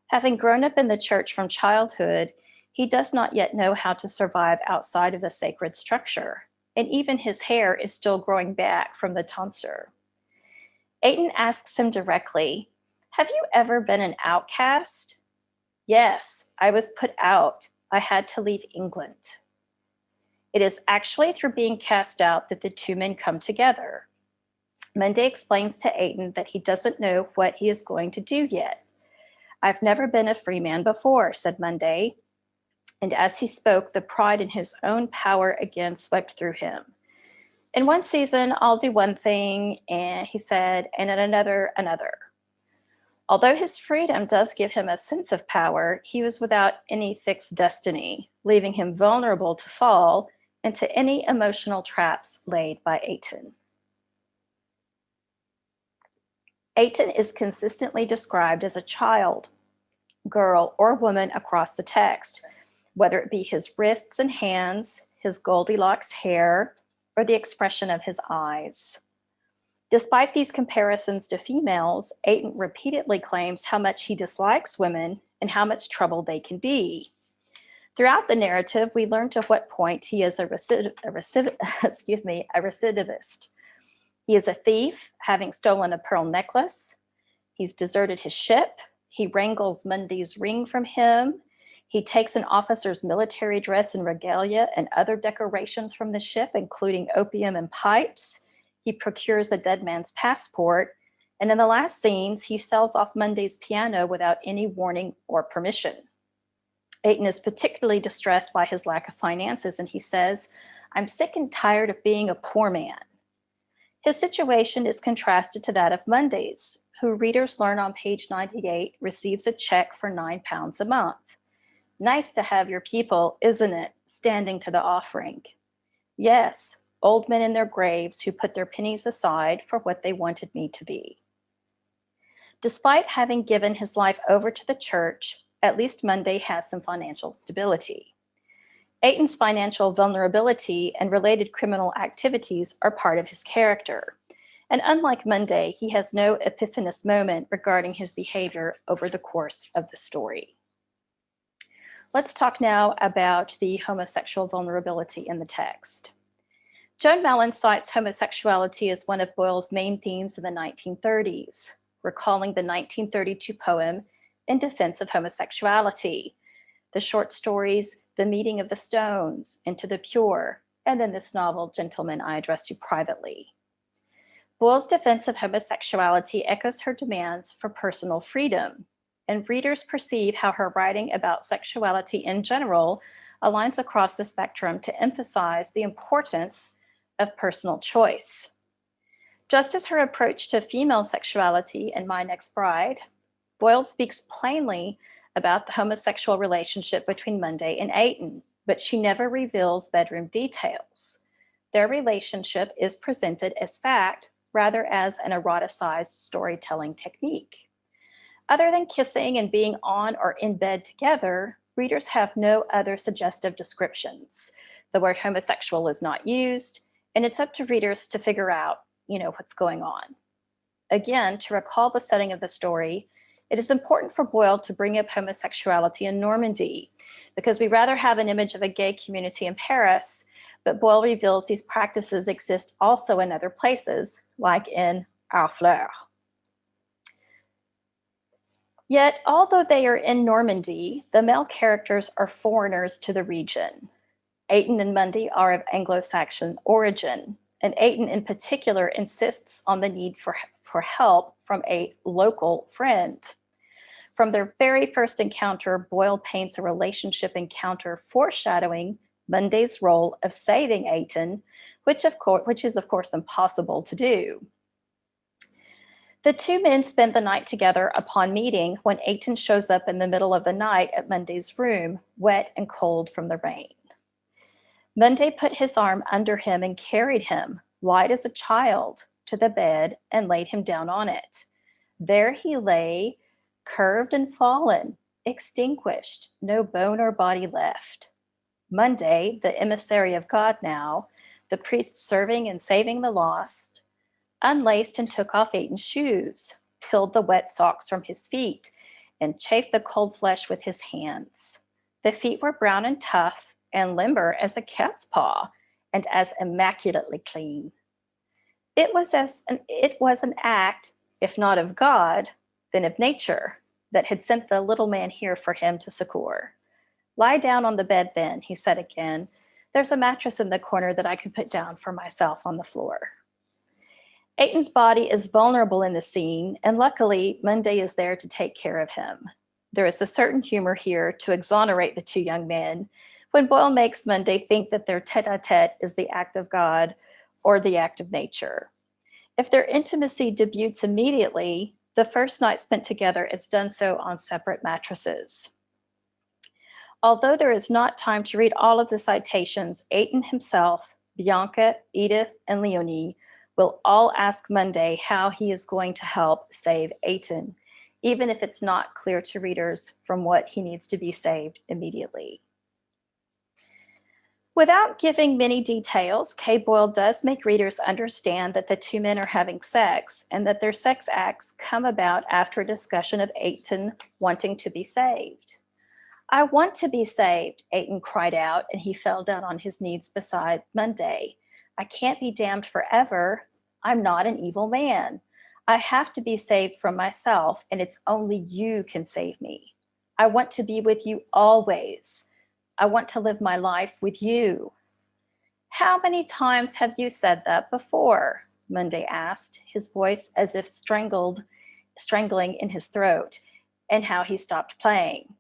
Having grown up in the church from childhood, he does not yet know how to survive outside of the sacred structure, and even his hair is still growing back from the tonsure. Athens asks him directly, "Have you ever been an outcast?" "Yes, I was put out. I had to leave England." It is actually through being cast out that the two men come together. Monday explains to Athens that he doesn't know what he is going to do yet. "I've never been a free man before," said Monday. And as he spoke, the pride in his own power again swept through him. "In one season, I'll do one thing," and he said, "and in another, another." Although his freedom does give him a sense of power, he was without any fixed destiny, leaving him vulnerable to fall into any emotional traps laid by Athens. Athens is consistently described as a child, girl, or woman across the text, whether it be his wrists and hands, his Goldilocks hair, or the expression of his eyes. Despite these comparisons to females, Athens repeatedly claims how much he dislikes women and how much trouble they can be. Throughout the narrative, we learn to what point he is a recidivist. He is a thief, having stolen a pearl necklace. He's deserted his ship. He wrangles Monday's ring from him. He takes an officer's military dress and regalia and other decorations from the ship, including opium and pipes. He procures a dead man's passport. And in the last scenes, he sells off Monday's piano without any warning or permission. Athens is particularly distressed by his lack of finances, and he says, "I'm sick and tired of being a poor man." His situation is contrasted to that of Monday's, who readers learn on page 98 receives a check for £9 a month. Nice to have your people, isn't it, standing to the offering? Yes, old men in their graves who put their pennies aside for what they wanted me to be. Despite having given his life over to the church, at least Monday has some financial stability. Athens' financial vulnerability and related criminal activities are part of his character. And unlike Monday, he has no epiphanous moment regarding his behavior over the course of the story. Let's talk now about the homosexual vulnerability in the text. Joan Mallon cites homosexuality as one of Boyle's main themes in the 1930s, recalling the 1932 poem In Defense of Homosexuality, the short stories The Meeting of the Stones, Into the Pure, and then this novel, Gentlemen, I Address You Privately. Boyle's defense of homosexuality echoes her demands for personal freedom, and readers perceive how her writing about sexuality in general aligns across the spectrum to emphasize the importance of personal choice. Just as her approach to female sexuality in My Next Bride, Boyle speaks plainly about the homosexual relationship between Monday and Athens, but she never reveals bedroom details. Their relationship is presented as fact rather as an eroticized storytelling technique. Other than kissing and being on or in bed together, readers have no other suggestive descriptions. The word homosexual is not used, and it's up to readers to figure out, what's going on. Again, to recall the setting of the story, it is important for Boyle to bring up homosexuality in Normandy, because we rather have an image of a gay community in Paris, But Boyle reveals these practices exist also in other places, like in Harfleur. Yet, although they are in Normandy, the male characters are foreigners to the region. Ayton and Mundy are of Anglo-Saxon origin, and Ayton in particular insists on the need for help from a local friend. From their very first encounter, Boyle paints a relationship encounter foreshadowing Mundy's role of saving Ayton, which is of course impossible to do. The two men spend the night together upon meeting when Ayton shows up in the middle of the night at Mundy's room, wet and cold from the rain. Mundy put his arm under him and carried him, light as a child, to the bed and laid him down on it. There he lay, curved and fallen, extinguished, no bone or body left. Mundy, the emissary of God now, the priest serving and saving the lost, unlaced and took off Ayton's shoes, peeled the wet socks from his feet, and chafed the cold flesh with his hands. The feet were brown and tough and limber as a cat's paw, and as immaculately clean. It was an act, if not of God, then of nature, that had sent the little man here for him to succor. Lie down on the bed then, he said again. There's a mattress in the corner that I could put down for myself on the floor. Ayton's body is vulnerable in the scene, and luckily, Mundy is there to take care of him. There is a certain humor here to exonerate the two young men when Boyle makes Mundy think that their tete-a-tete is the act of God or the act of nature. If their intimacy debuts immediately, the first night spent together is done so on separate mattresses. Although there is not time to read all of the citations, Ayton himself, Bianca, Edith, and Leonie will all ask Mundy how he is going to help save Ayton, even if it's not clear to readers from what he needs to be saved immediately. Without giving many details, Kay Boyle does make readers understand that the two men are having sex and that their sex acts come about after a discussion of Ayton wanting to be saved. I want to be saved, Ayton cried out, and he fell down on his knees beside Mundy. I can't be damned forever. I'm not an evil man. I have to be saved from myself, and it's only you can save me. I want to be with you always. I want to live my life with you. How many times have you said that before? Mundy asked, his voice as if strangling in his throat, and how he stopped playing.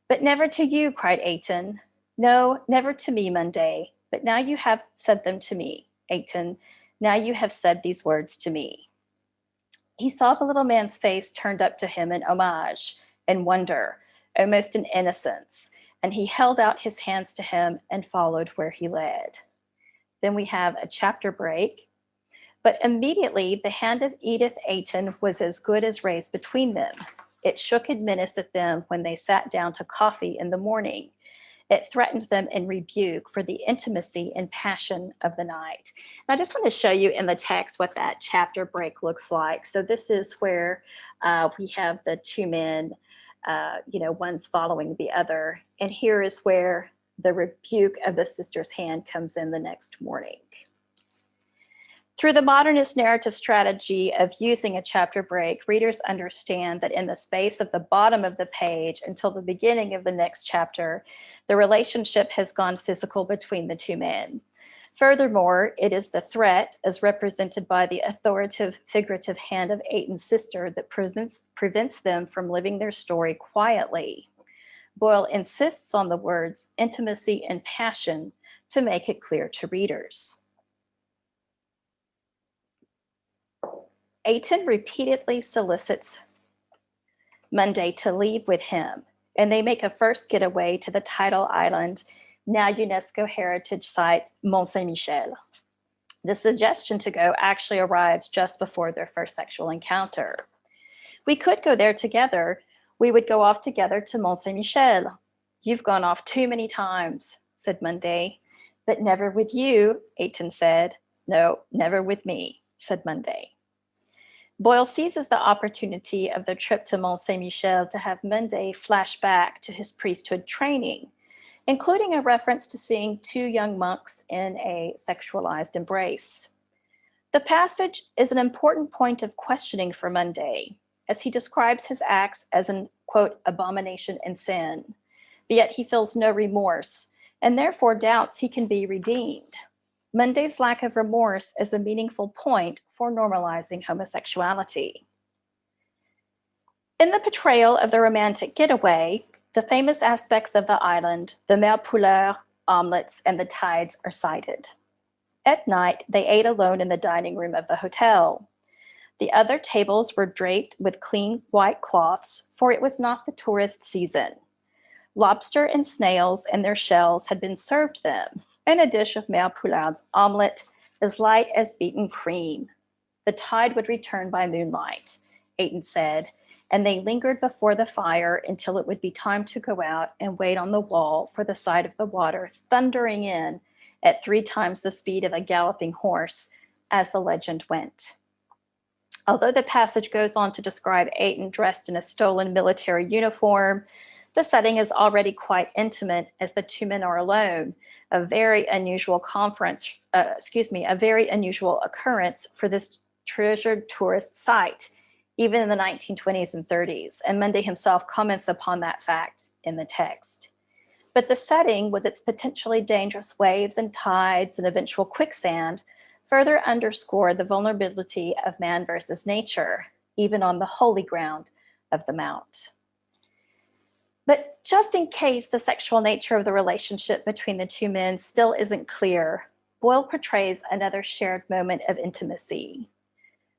But never to you, cried Ayton. No, never to me, Mundy, but now you have said them to me, Ayton. Now you have said these words to me. He saw the little man's face turned up to him in homage and wonder, almost in innocence, and he held out his hands to him and followed where he led. Then we have a chapter break, but immediately the hand of Edith Ayton was as good as raised between them. It shook in menace at them when they sat down to coffee in the morning. It threatened them in rebuke for the intimacy and passion of the night. And I just want to show you in the text what that chapter break looks like. So this is where we have the two men, one's following the other. And here is where the rebuke of the sister's hand comes in the next morning. Through the modernist narrative strategy of using a chapter break, readers understand that in the space of the bottom of the page until the beginning of the next chapter, the relationship has gone physical between the two men. Furthermore, it is the threat, as represented by the authoritative, figurative hand of Ayton's sister, that prevents them from living their story quietly. Boyle insists on the words intimacy and passion to make it clear to readers. Ayton repeatedly solicits Mundy to leave with him, and they make a first getaway to the tidal island, now UNESCO heritage site, Mont Saint-Michel. The suggestion to go actually arrives just before their first sexual encounter. We could go there together. We would go off together to Mont Saint-Michel. You've gone off too many times, said Mundy. But never with you, Ayton said. No, never with me, said Mundy. Boyle seizes the opportunity of the trip to Mont Saint-Michel to have Mundy flash back to his priesthood training. including a reference to seeing two young monks in a sexualized embrace. The passage is an important point of questioning for Monday, as he describes his acts as an, quote, abomination and sin, but yet he feels no remorse and therefore doubts he can be redeemed. Monday's lack of remorse is a meaningful point for normalizing homosexuality. In the portrayal of the romantic getaway, the famous aspects of the island, the mer pouleur, omelets, and the tides are cited. At night, they ate alone in the dining room of the hotel. The other tables were draped with clean white cloths, for it was not the tourist season. Lobster and snails and their shells had been served them, and a dish of mer pouleur's omelet as light as beaten cream. The tide would return by moonlight, Athens said, and they lingered before the fire until it would be time to go out and wait on the wall for the sight of the water thundering in at 3 times the speed of a galloping horse, as the legend went. Although the passage goes on to describe Athens dressed in a stolen military uniform, the setting is already quite intimate as the two men are alone, a very unusual occurrence for this treasured tourist site, even in the 1920s and 30s, and Monday himself comments upon that fact in the text. But the setting, with its potentially dangerous waves and tides and eventual quicksand, further underscore the vulnerability of man versus nature, even on the holy ground of the Mount. But just in case the sexual nature of the relationship between the two men still isn't clear, Boyle portrays another shared moment of intimacy.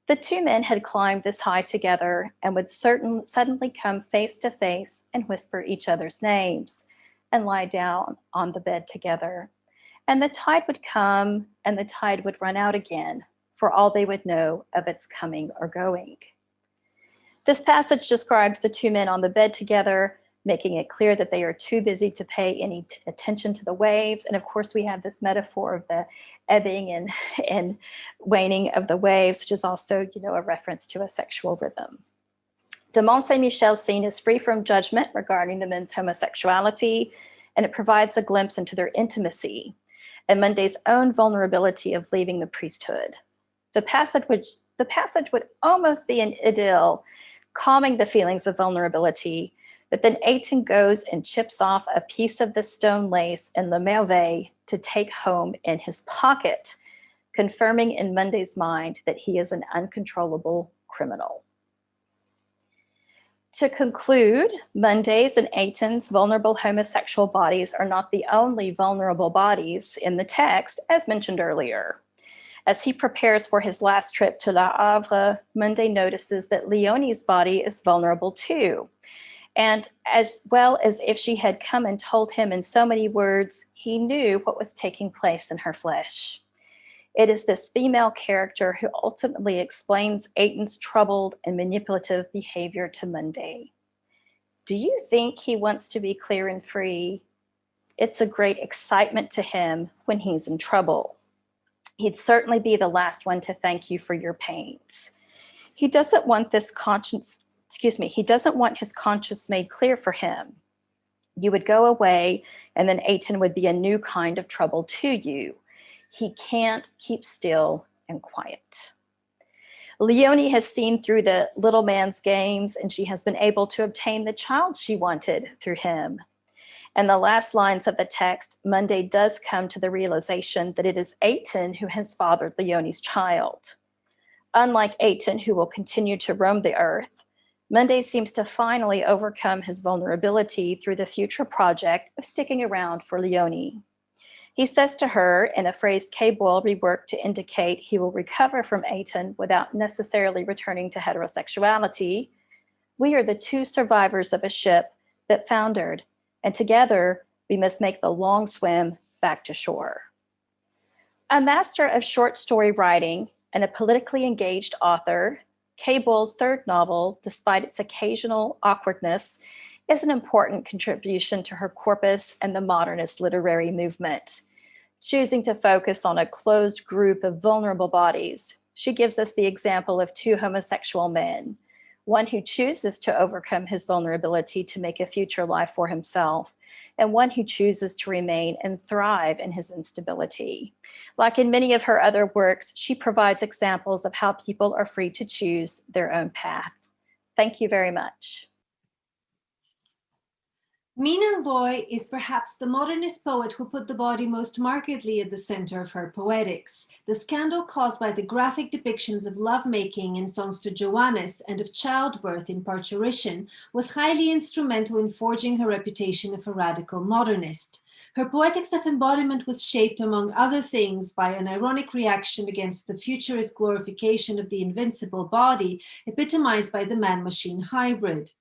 The two men had climbed this high together and would suddenly come face to face and whisper each other's names and lie down on the bed together. And the tide would come and the tide would run out again, for all they would know of its coming or going. This passage describes the two men on the bed together, making it clear that they are too busy to pay any attention to the waves. And of course, we have this metaphor of the ebbing and waning of the waves, which is also, a reference to a sexual rhythm. The Mont Saint-Michel scene is free from judgment regarding the men's homosexuality, and it provides a glimpse into their intimacy and Monday's own vulnerability of leaving the priesthood. The passage would almost be an idyll, calming the feelings of vulnerability, but then Athens goes and chips off a piece of the stone lace in Le Merveille to take home in his pocket, confirming in Monday's mind that he is an uncontrollable criminal. To conclude, Monday's and Athens' vulnerable homosexual bodies are not the only vulnerable bodies in the text, as mentioned earlier. As he prepares for his last trip to Le Havre, Monday notices that Léonie's body is vulnerable too. And as well as if she had come and told him in so many words, he knew what was taking place in her flesh. It is this female character who ultimately explains Athens' troubled and manipulative behavior to Monday. Do you think he wants to be clear and free? It's a great excitement to him when he's in trouble. He'd certainly be the last one to thank you for your pains. He doesn't want his conscience made clear for him. You would go away, and then Athens would be a new kind of trouble to you. He can't keep still and quiet. Léonie has seen through the little man's games, and she has been able to obtain the child she wanted through him. In the last lines of the text, Monday does come to the realization that it is Athens who has fathered Léonie's child. Unlike Athens, who will continue to roam the earth, Monday seems to finally overcome his vulnerability through the future project of sticking around for Léonie. He says to her, in a phrase Kay Boyle reworked to indicate he will recover from Athens without necessarily returning to heterosexuality, "We are the two survivors of a ship that foundered, and together we must make the long swim back to shore." A master of short story writing and a politically engaged author, Kay Boyle's third novel, despite its occasional awkwardness, is an important contribution to her corpus and the modernist literary movement. Choosing to focus on a closed group of vulnerable bodies, she gives us the example of two homosexual men, one who chooses to overcome his vulnerability to make a future life for himself, and one who chooses to remain and thrive in his instability. Like in many of her other works, she provides examples of how people are free to choose their own path. Thank you very much. Mina Loy is perhaps the modernist poet who put the body most markedly at the center of her poetics. The scandal caused by the graphic depictions of lovemaking in Songs to Johannes and of childbirth in Parturition was highly instrumental in forging her reputation of a radical modernist. Her poetics of embodiment was shaped, among other things, by an ironic reaction against the futurist glorification of the invincible body, epitomized by the man-machine hybrid.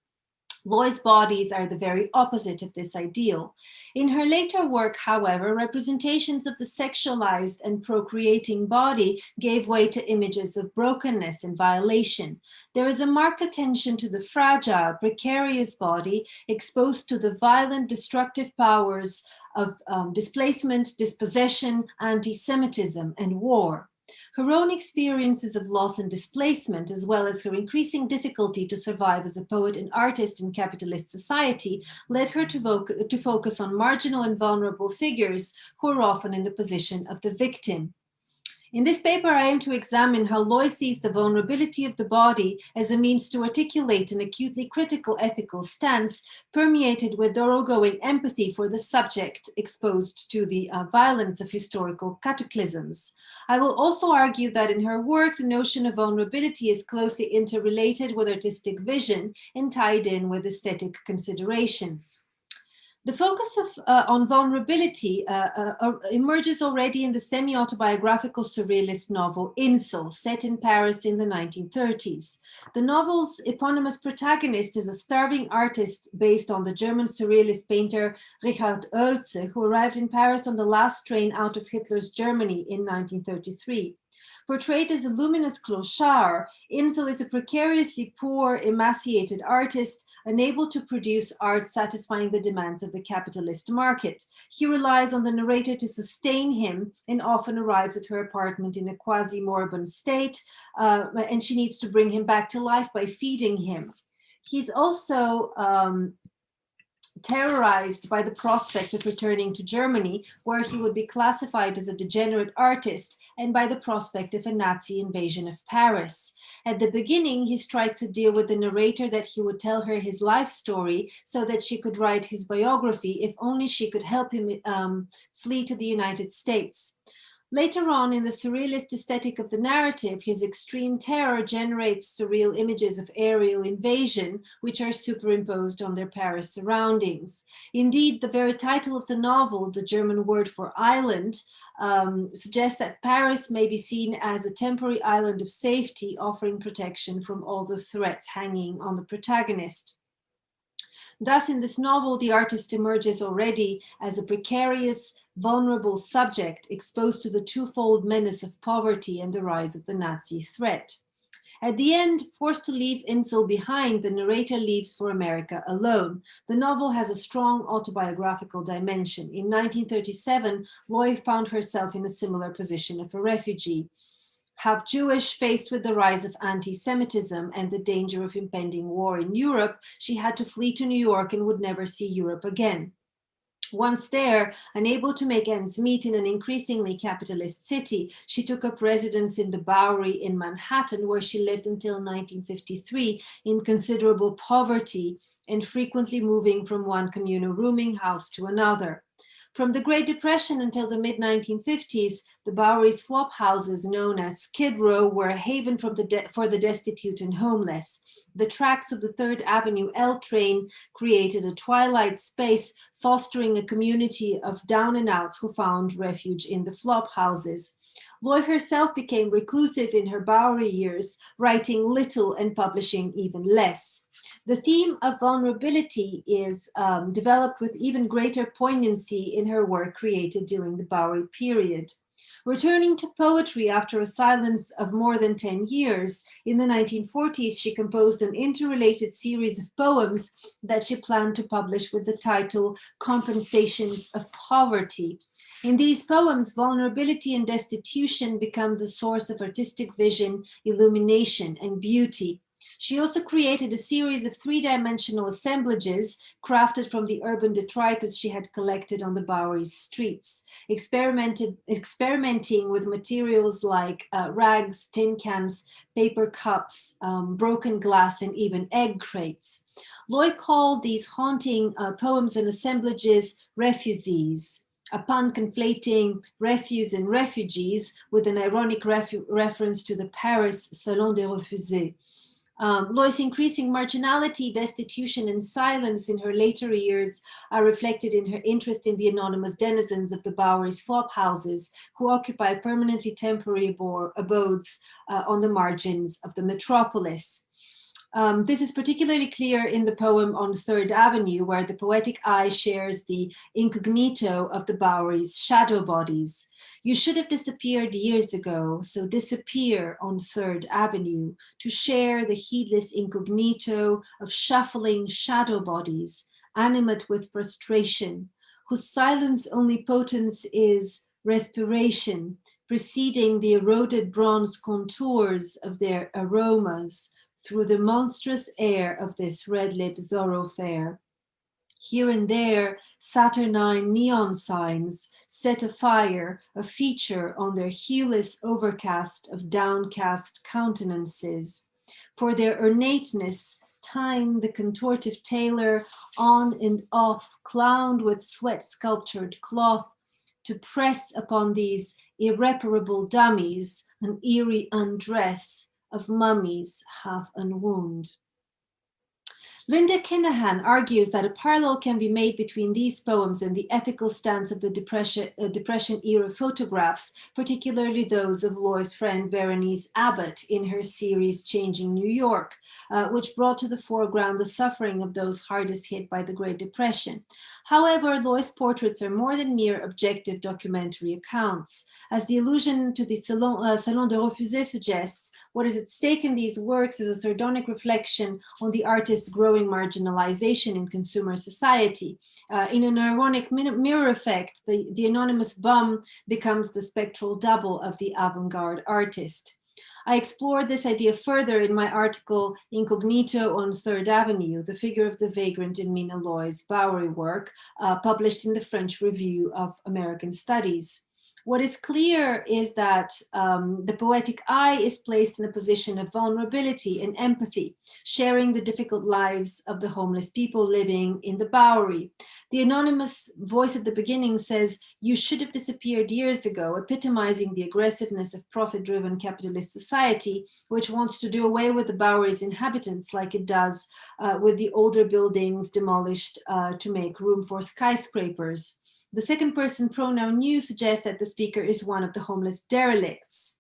Loy's bodies are the very opposite of this ideal. In her later work, however, representations of the sexualized and procreating body gave way to images of brokenness and violation. There is a marked attention to the fragile, precarious body exposed to the violent, destructive powers of displacement, dispossession, anti-Semitism, and war. Her own experiences of loss and displacement, as well as her increasing difficulty to survive as a poet and artist in capitalist society, led her to focus on marginal and vulnerable figures who are often in the position of the victim. In this paper, I aim to examine how Loy sees the vulnerability of the body as a means to articulate an acutely critical ethical stance permeated with thoroughgoing empathy for the subject exposed to the violence of historical cataclysms. I will also argue that in her work, the notion of vulnerability is closely interrelated with artistic vision and tied in with aesthetic considerations. The focus on vulnerability emerges already in the semi-autobiographical surrealist novel Insel, set in Paris in the 1930s. The novel's eponymous protagonist is a starving artist based on the German surrealist painter Richard Oelze, who arrived in Paris on the last train out of Hitler's Germany in 1933. Portrayed as a luminous clochard, Insel is a precariously poor, emaciated artist unable to produce art satisfying the demands of the capitalist market. He relies on the narrator to sustain him and often arrives at her apartment in a quasi-moribund state, and she needs to bring him back to life by feeding him. He's also terrorized by the prospect of returning to Germany, where he would be classified as a degenerate artist, and by the prospect of a Nazi invasion of Paris. At the beginning, he strikes a deal with the narrator that he would tell her his life story so that she could write his biography if only she could help him flee to the United States. Later on, in the surrealist aesthetic of the narrative, his extreme terror generates surreal images of aerial invasion, which are superimposed on their Paris surroundings. Indeed, the very title of the novel, the German word for island, suggests that Paris may be seen as a temporary island of safety, offering protection from all the threats hanging on the protagonist. Thus, in this novel, the artist emerges already as a precarious, vulnerable subject exposed to the twofold menace of poverty and the rise of the Nazi threat. At the end, forced to leave Insel behind, the narrator leaves for America alone. The novel has a strong autobiographical dimension. In 1937, Loy found herself in a similar position of a refugee. Half Jewish, faced with the rise of anti-Semitism and the danger of impending war in Europe, she had to flee to New York and would never see Europe again. Once there, unable to make ends meet in an increasingly capitalist city, she took up residence in the Bowery in Manhattan, where she lived until 1953 in considerable poverty and frequently moving from one communal rooming house to another. From the Great Depression until the mid-1950s, the Bowery's flop houses, known as Skid Row, were a haven for the destitute and homeless. The tracks of the 3rd Avenue L train created a twilight space, fostering a community of down and outs who found refuge in the flop houses. Loy herself became reclusive in her Bowery years, writing little and publishing even less. The theme of vulnerability is developed with even greater poignancy in her work created during the Bowery period. Returning to poetry after a silence of more than 10 years, in the 1940s, she composed an interrelated series of poems that she planned to publish with the title Compensations of Poverty. In these poems, vulnerability and destitution become the source of artistic vision, illumination, and beauty. She also created a series of three-dimensional assemblages crafted from the urban detritus she had collected on the Bowery's streets, experimenting with materials like rags, tin cans, paper cups, broken glass, and even egg crates. Loy called these haunting poems and assemblages refugees, a pun conflating refuse and refugees with an ironic reference to the Paris Salon des Refusés. Loy's increasing marginality, destitution, and silence in her later years are reflected in her interest in the anonymous denizens of the Bowery's flop houses, who occupy permanently temporary abodes on the margins of the metropolis. This is particularly clear in the poem On Third Avenue, where the poetic eye shares the incognito of the Bowery's shadow bodies. You should have disappeared years ago, so disappear on Third Avenue to share the heedless incognito of shuffling shadow bodies, animate with frustration, whose silence only potence is respiration, preceding the eroded bronze contours of their aromas, through the monstrous air of this red-lit thoroughfare. Here and there, saturnine neon signs set afire, a feature on their hueless overcast of downcast countenances. For their ornateness, time the contortive tailor on and off, clowned with sweat-sculptured cloth, to press upon these irreparable dummies an eerie undress of mummies half unwound. Linda Kinahan argues that a parallel can be made between these poems and the ethical stance of the Depression-era photographs, particularly those of Loy's friend Berenice Abbott in her series Changing New York, which brought to the foreground the suffering of those hardest hit by the Great Depression. However, Loy's portraits are more than mere objective documentary accounts. As the allusion to the Salon des Refusés suggests, what is at stake in these works is a sardonic reflection on the artist's growing marginalization in consumer society. In an ironic mirror effect, the anonymous bum becomes the spectral double of the avant-garde artist. I explored this idea further in my article Incognito on Third Avenue, the figure of the vagrant in Mina Loy's Bowery work, published in the French Review of American Studies. What is clear is that the poetic eye is placed in a position of vulnerability and empathy, sharing the difficult lives of the homeless people living in the Bowery. The anonymous voice at the beginning says, "You should have disappeared years ago," epitomizing the aggressiveness of profit-driven capitalist society, which wants to do away with the Bowery's inhabitants like it does with the older buildings demolished to make room for skyscrapers. The second person pronoun you suggests that the speaker is one of the homeless derelicts.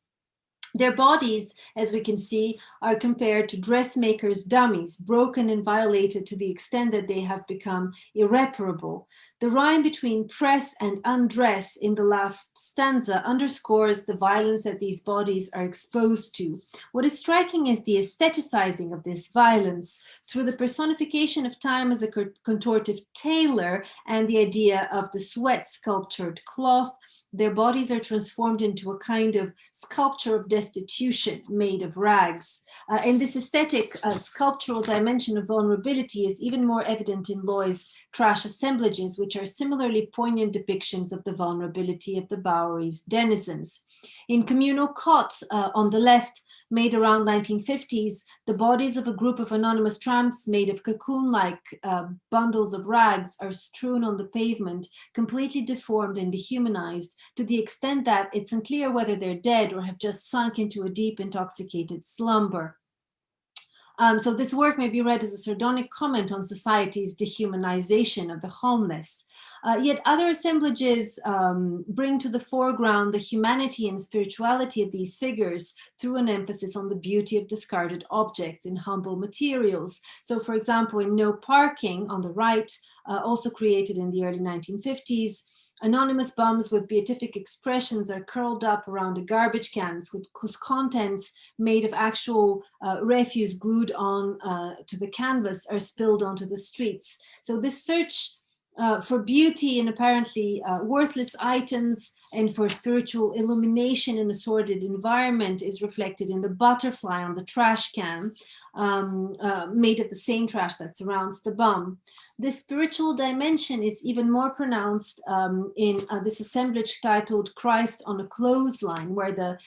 Their bodies, as we can see, are compared to dressmakers' dummies, broken and violated to the extent that they have become irreparable. The rhyme between press and undress in the last stanza underscores the violence that these bodies are exposed to. What is striking is the aestheticizing of this violence through the personification of time as a contortive tailor and the idea of the sweat-sculptured cloth. Their bodies are transformed into a kind of sculpture of destitution made of rags. And this aesthetic sculptural dimension of vulnerability is even more evident in Loy's trash assemblages, which are similarly poignant depictions of the vulnerability of the Bowery's denizens. In Communal Cots on the left, made around 1950s, the bodies of a group of anonymous tramps made of cocoon-like bundles of rags are strewn on the pavement, completely deformed and dehumanized, to the extent that it's unclear whether they're dead or have just sunk into a deep intoxicated slumber. So this work may be read as a sardonic comment on society's dehumanization of the homeless. Yet other assemblages bring to the foreground the humanity and spirituality of these figures through an emphasis on the beauty of discarded objects in humble materials. So for example, in No Parking on the right, also created in the early 1950s, anonymous bums with beatific expressions are curled up around the garbage cans whose contents, made of actual refuse glued on to the canvas, are spilled onto the streets. So this search for beauty in apparently worthless items and for spiritual illumination in a sordid environment is reflected in the butterfly on the trash can, made of the same trash that surrounds the bum. This spiritual dimension is even more pronounced in this assemblage titled Christ on a Clothesline, where the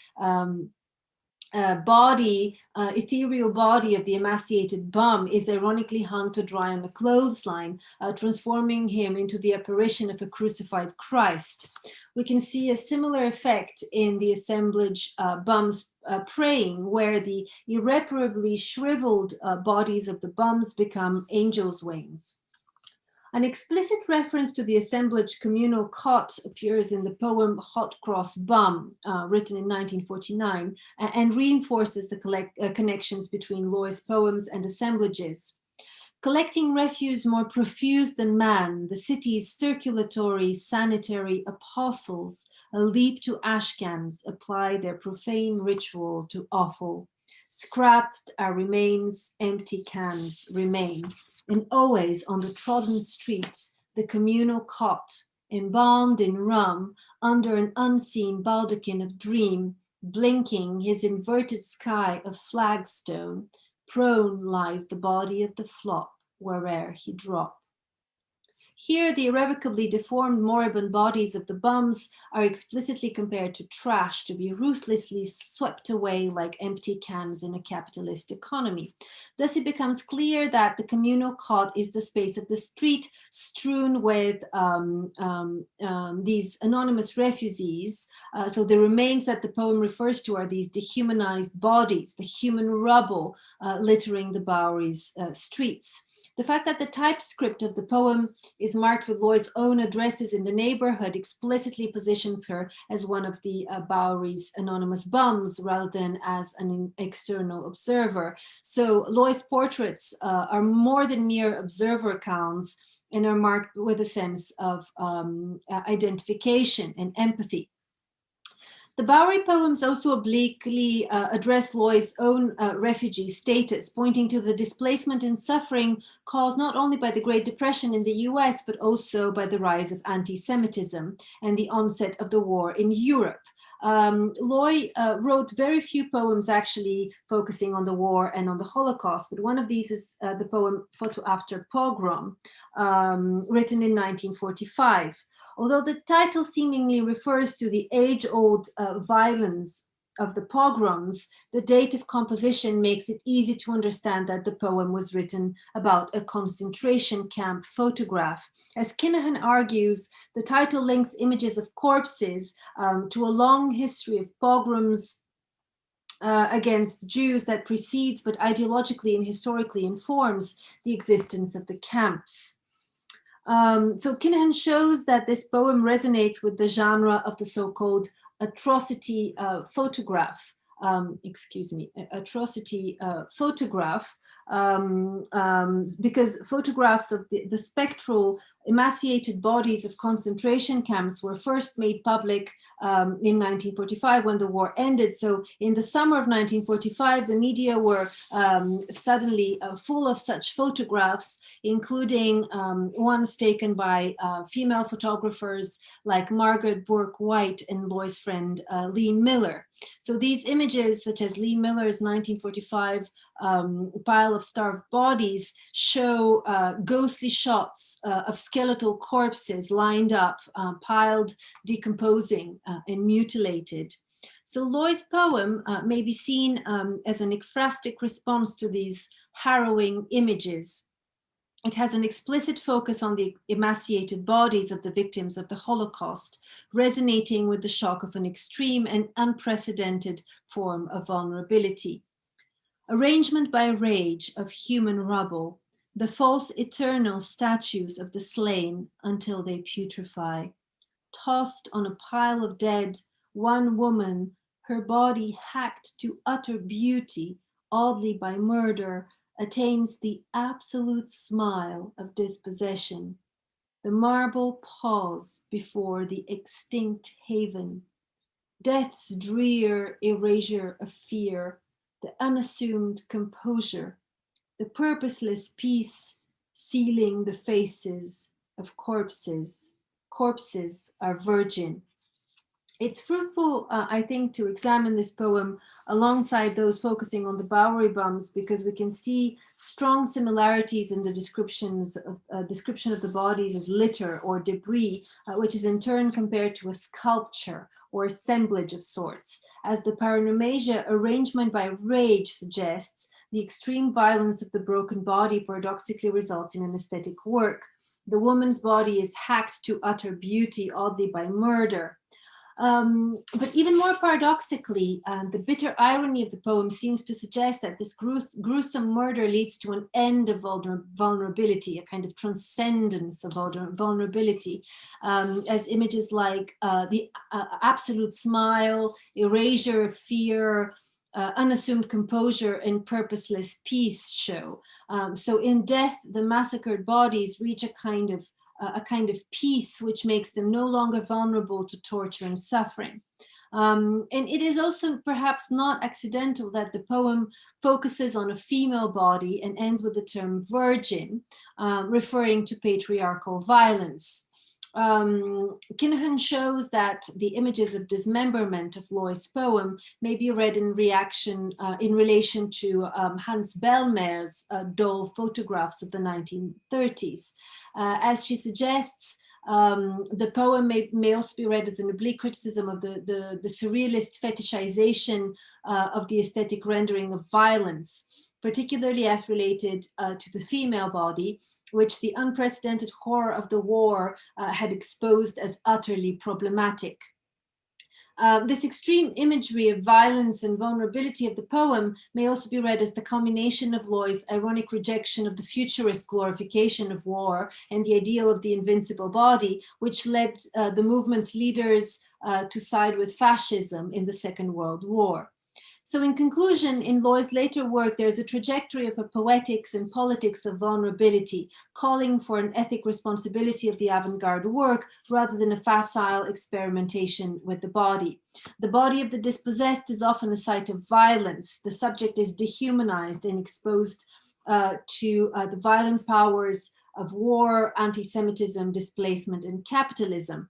ethereal body of the emaciated bum is ironically hung to dry on a clothesline, transforming him into the apparition of a crucified Christ. We can see a similar effect in the assemblage bums praying, where the irreparably shriveled bodies of the bums become angels' wings. An explicit reference to the assemblage communal cot appears in the poem Hot Cross Bum, written in 1949, and reinforces the connections between Loy's poems and assemblages. Collecting refuse more profuse than man, the city's circulatory sanitary apostles, a leap to ashcans, apply their profane ritual to offal. Scrapped are remains, empty cans remain. And always on the trodden street, the communal cot, embalmed in rum, under an unseen baldachin of dream, blinking his inverted sky of flagstone, prone lies the body of the flop, where'er he drop. Here, the irrevocably deformed moribund bodies of the bums are explicitly compared to trash to be ruthlessly swept away like empty cans in a capitalist economy. Thus, it becomes clear that the communal cot is the space of the street strewn with these anonymous refugees. So the remains that the poem refers to are these dehumanized bodies, the human rubble littering the Bowery's streets. The fact that the typescript of the poem is marked with Loy's own addresses in the neighborhood explicitly positions her as one of the Bowery's anonymous bums rather than as an external observer. So Loy's portraits are more than mere observer accounts and are marked with a sense of identification and empathy. The Bowery poems also obliquely address Loy's own refugee status, pointing to the displacement and suffering caused not only by the Great Depression in the US, but also by the rise of anti-Semitism and the onset of the war in Europe. Loy wrote very few poems actually focusing on the war and on the Holocaust, but one of these is the poem Photo After Pogrom, written in 1945. Although the title seemingly refers to the age-old violence of the pogroms, the date of composition makes it easy to understand that the poem was written about a concentration camp photograph. As Kinahan argues, the title links images of corpses to a long history of pogroms against Jews that precedes but ideologically and historically informs the existence of the camps. So Kinahan shows that this poem resonates with the genre of the so-called atrocity photograph, because photographs of the spectral emaciated bodies of concentration camps were first made public in 1945 when the war ended. So in the summer of 1945, the media were suddenly full of such photographs, including ones taken by female photographers like Margaret Bourke-White and Loy's friend Lee Miller. So these images, such as Lee Miller's 1945 pile of starved bodies, show ghostly shots of skeletal corpses lined up, piled, decomposing, and mutilated. So Loy's poem may be seen as an ekphrastic response to these harrowing images. It has an explicit focus on the emaciated bodies of the victims of the Holocaust, resonating with the shock of an extreme and unprecedented form of vulnerability. Arrangement by rage of human rubble, the false eternal statues of the slain until they putrefy. Tossed on a pile of dead, one woman, her body hacked to utter beauty, oddly by murder, attains the absolute smile of dispossession, the marble pause before the extinct haven, death's drear erasure of fear, the unassumed composure, the purposeless peace sealing the faces of corpses. Corpses are virgin. It's fruitful, I think, to examine this poem alongside those focusing on the Bowery bums, because we can see strong similarities in the description of the bodies as litter or debris, which is in turn compared to a sculpture or assemblage of sorts. As the Paranomasia arrangement by rage suggests, the extreme violence of the broken body paradoxically results in an aesthetic work. The woman's body is hacked to utter beauty, oddly by murder. But even more paradoxically, the bitter irony of the poem seems to suggest that this gruesome murder leads to an end of vulnerability, a kind of transcendence of vulnerability, as images like the absolute smile, erasure of fear, unassumed composure, and purposeless peace show. So in death, the massacred bodies reach a kind of peace which makes them no longer vulnerable to torture and suffering. And it is also perhaps not accidental that the poem focuses on a female body and ends with the term virgin, referring to patriarchal violence. Kinahan shows that the images of dismemberment of Loy's poem may be read in relation to Hans Bellmayer's doll photographs of the 1930s. As she suggests, the poem may also be read as an oblique criticism of the surrealist fetishization of the aesthetic rendering of violence, particularly as related to the female body, which the unprecedented horror of the war had exposed as utterly problematic. This extreme imagery of violence and vulnerability of the poem may also be read as the culmination of Loy's ironic rejection of the futurist glorification of war and the ideal of the invincible body, which led the movement's leaders to side with fascism in the Second World War. So in conclusion, in Loy's later work, there's a trajectory of a poetics and politics of vulnerability, calling for an ethic responsibility of the avant-garde work rather than a facile experimentation with the body. The body of the dispossessed is often a site of violence. The subject is dehumanized and exposed to the violent powers of war, anti-Semitism, displacement, and capitalism.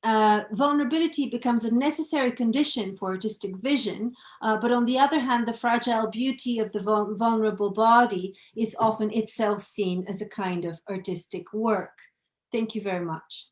Vulnerability becomes a necessary condition for artistic vision, but on the other hand, the fragile beauty of the vulnerable body is often itself seen as a kind of artistic work. Thank you very much.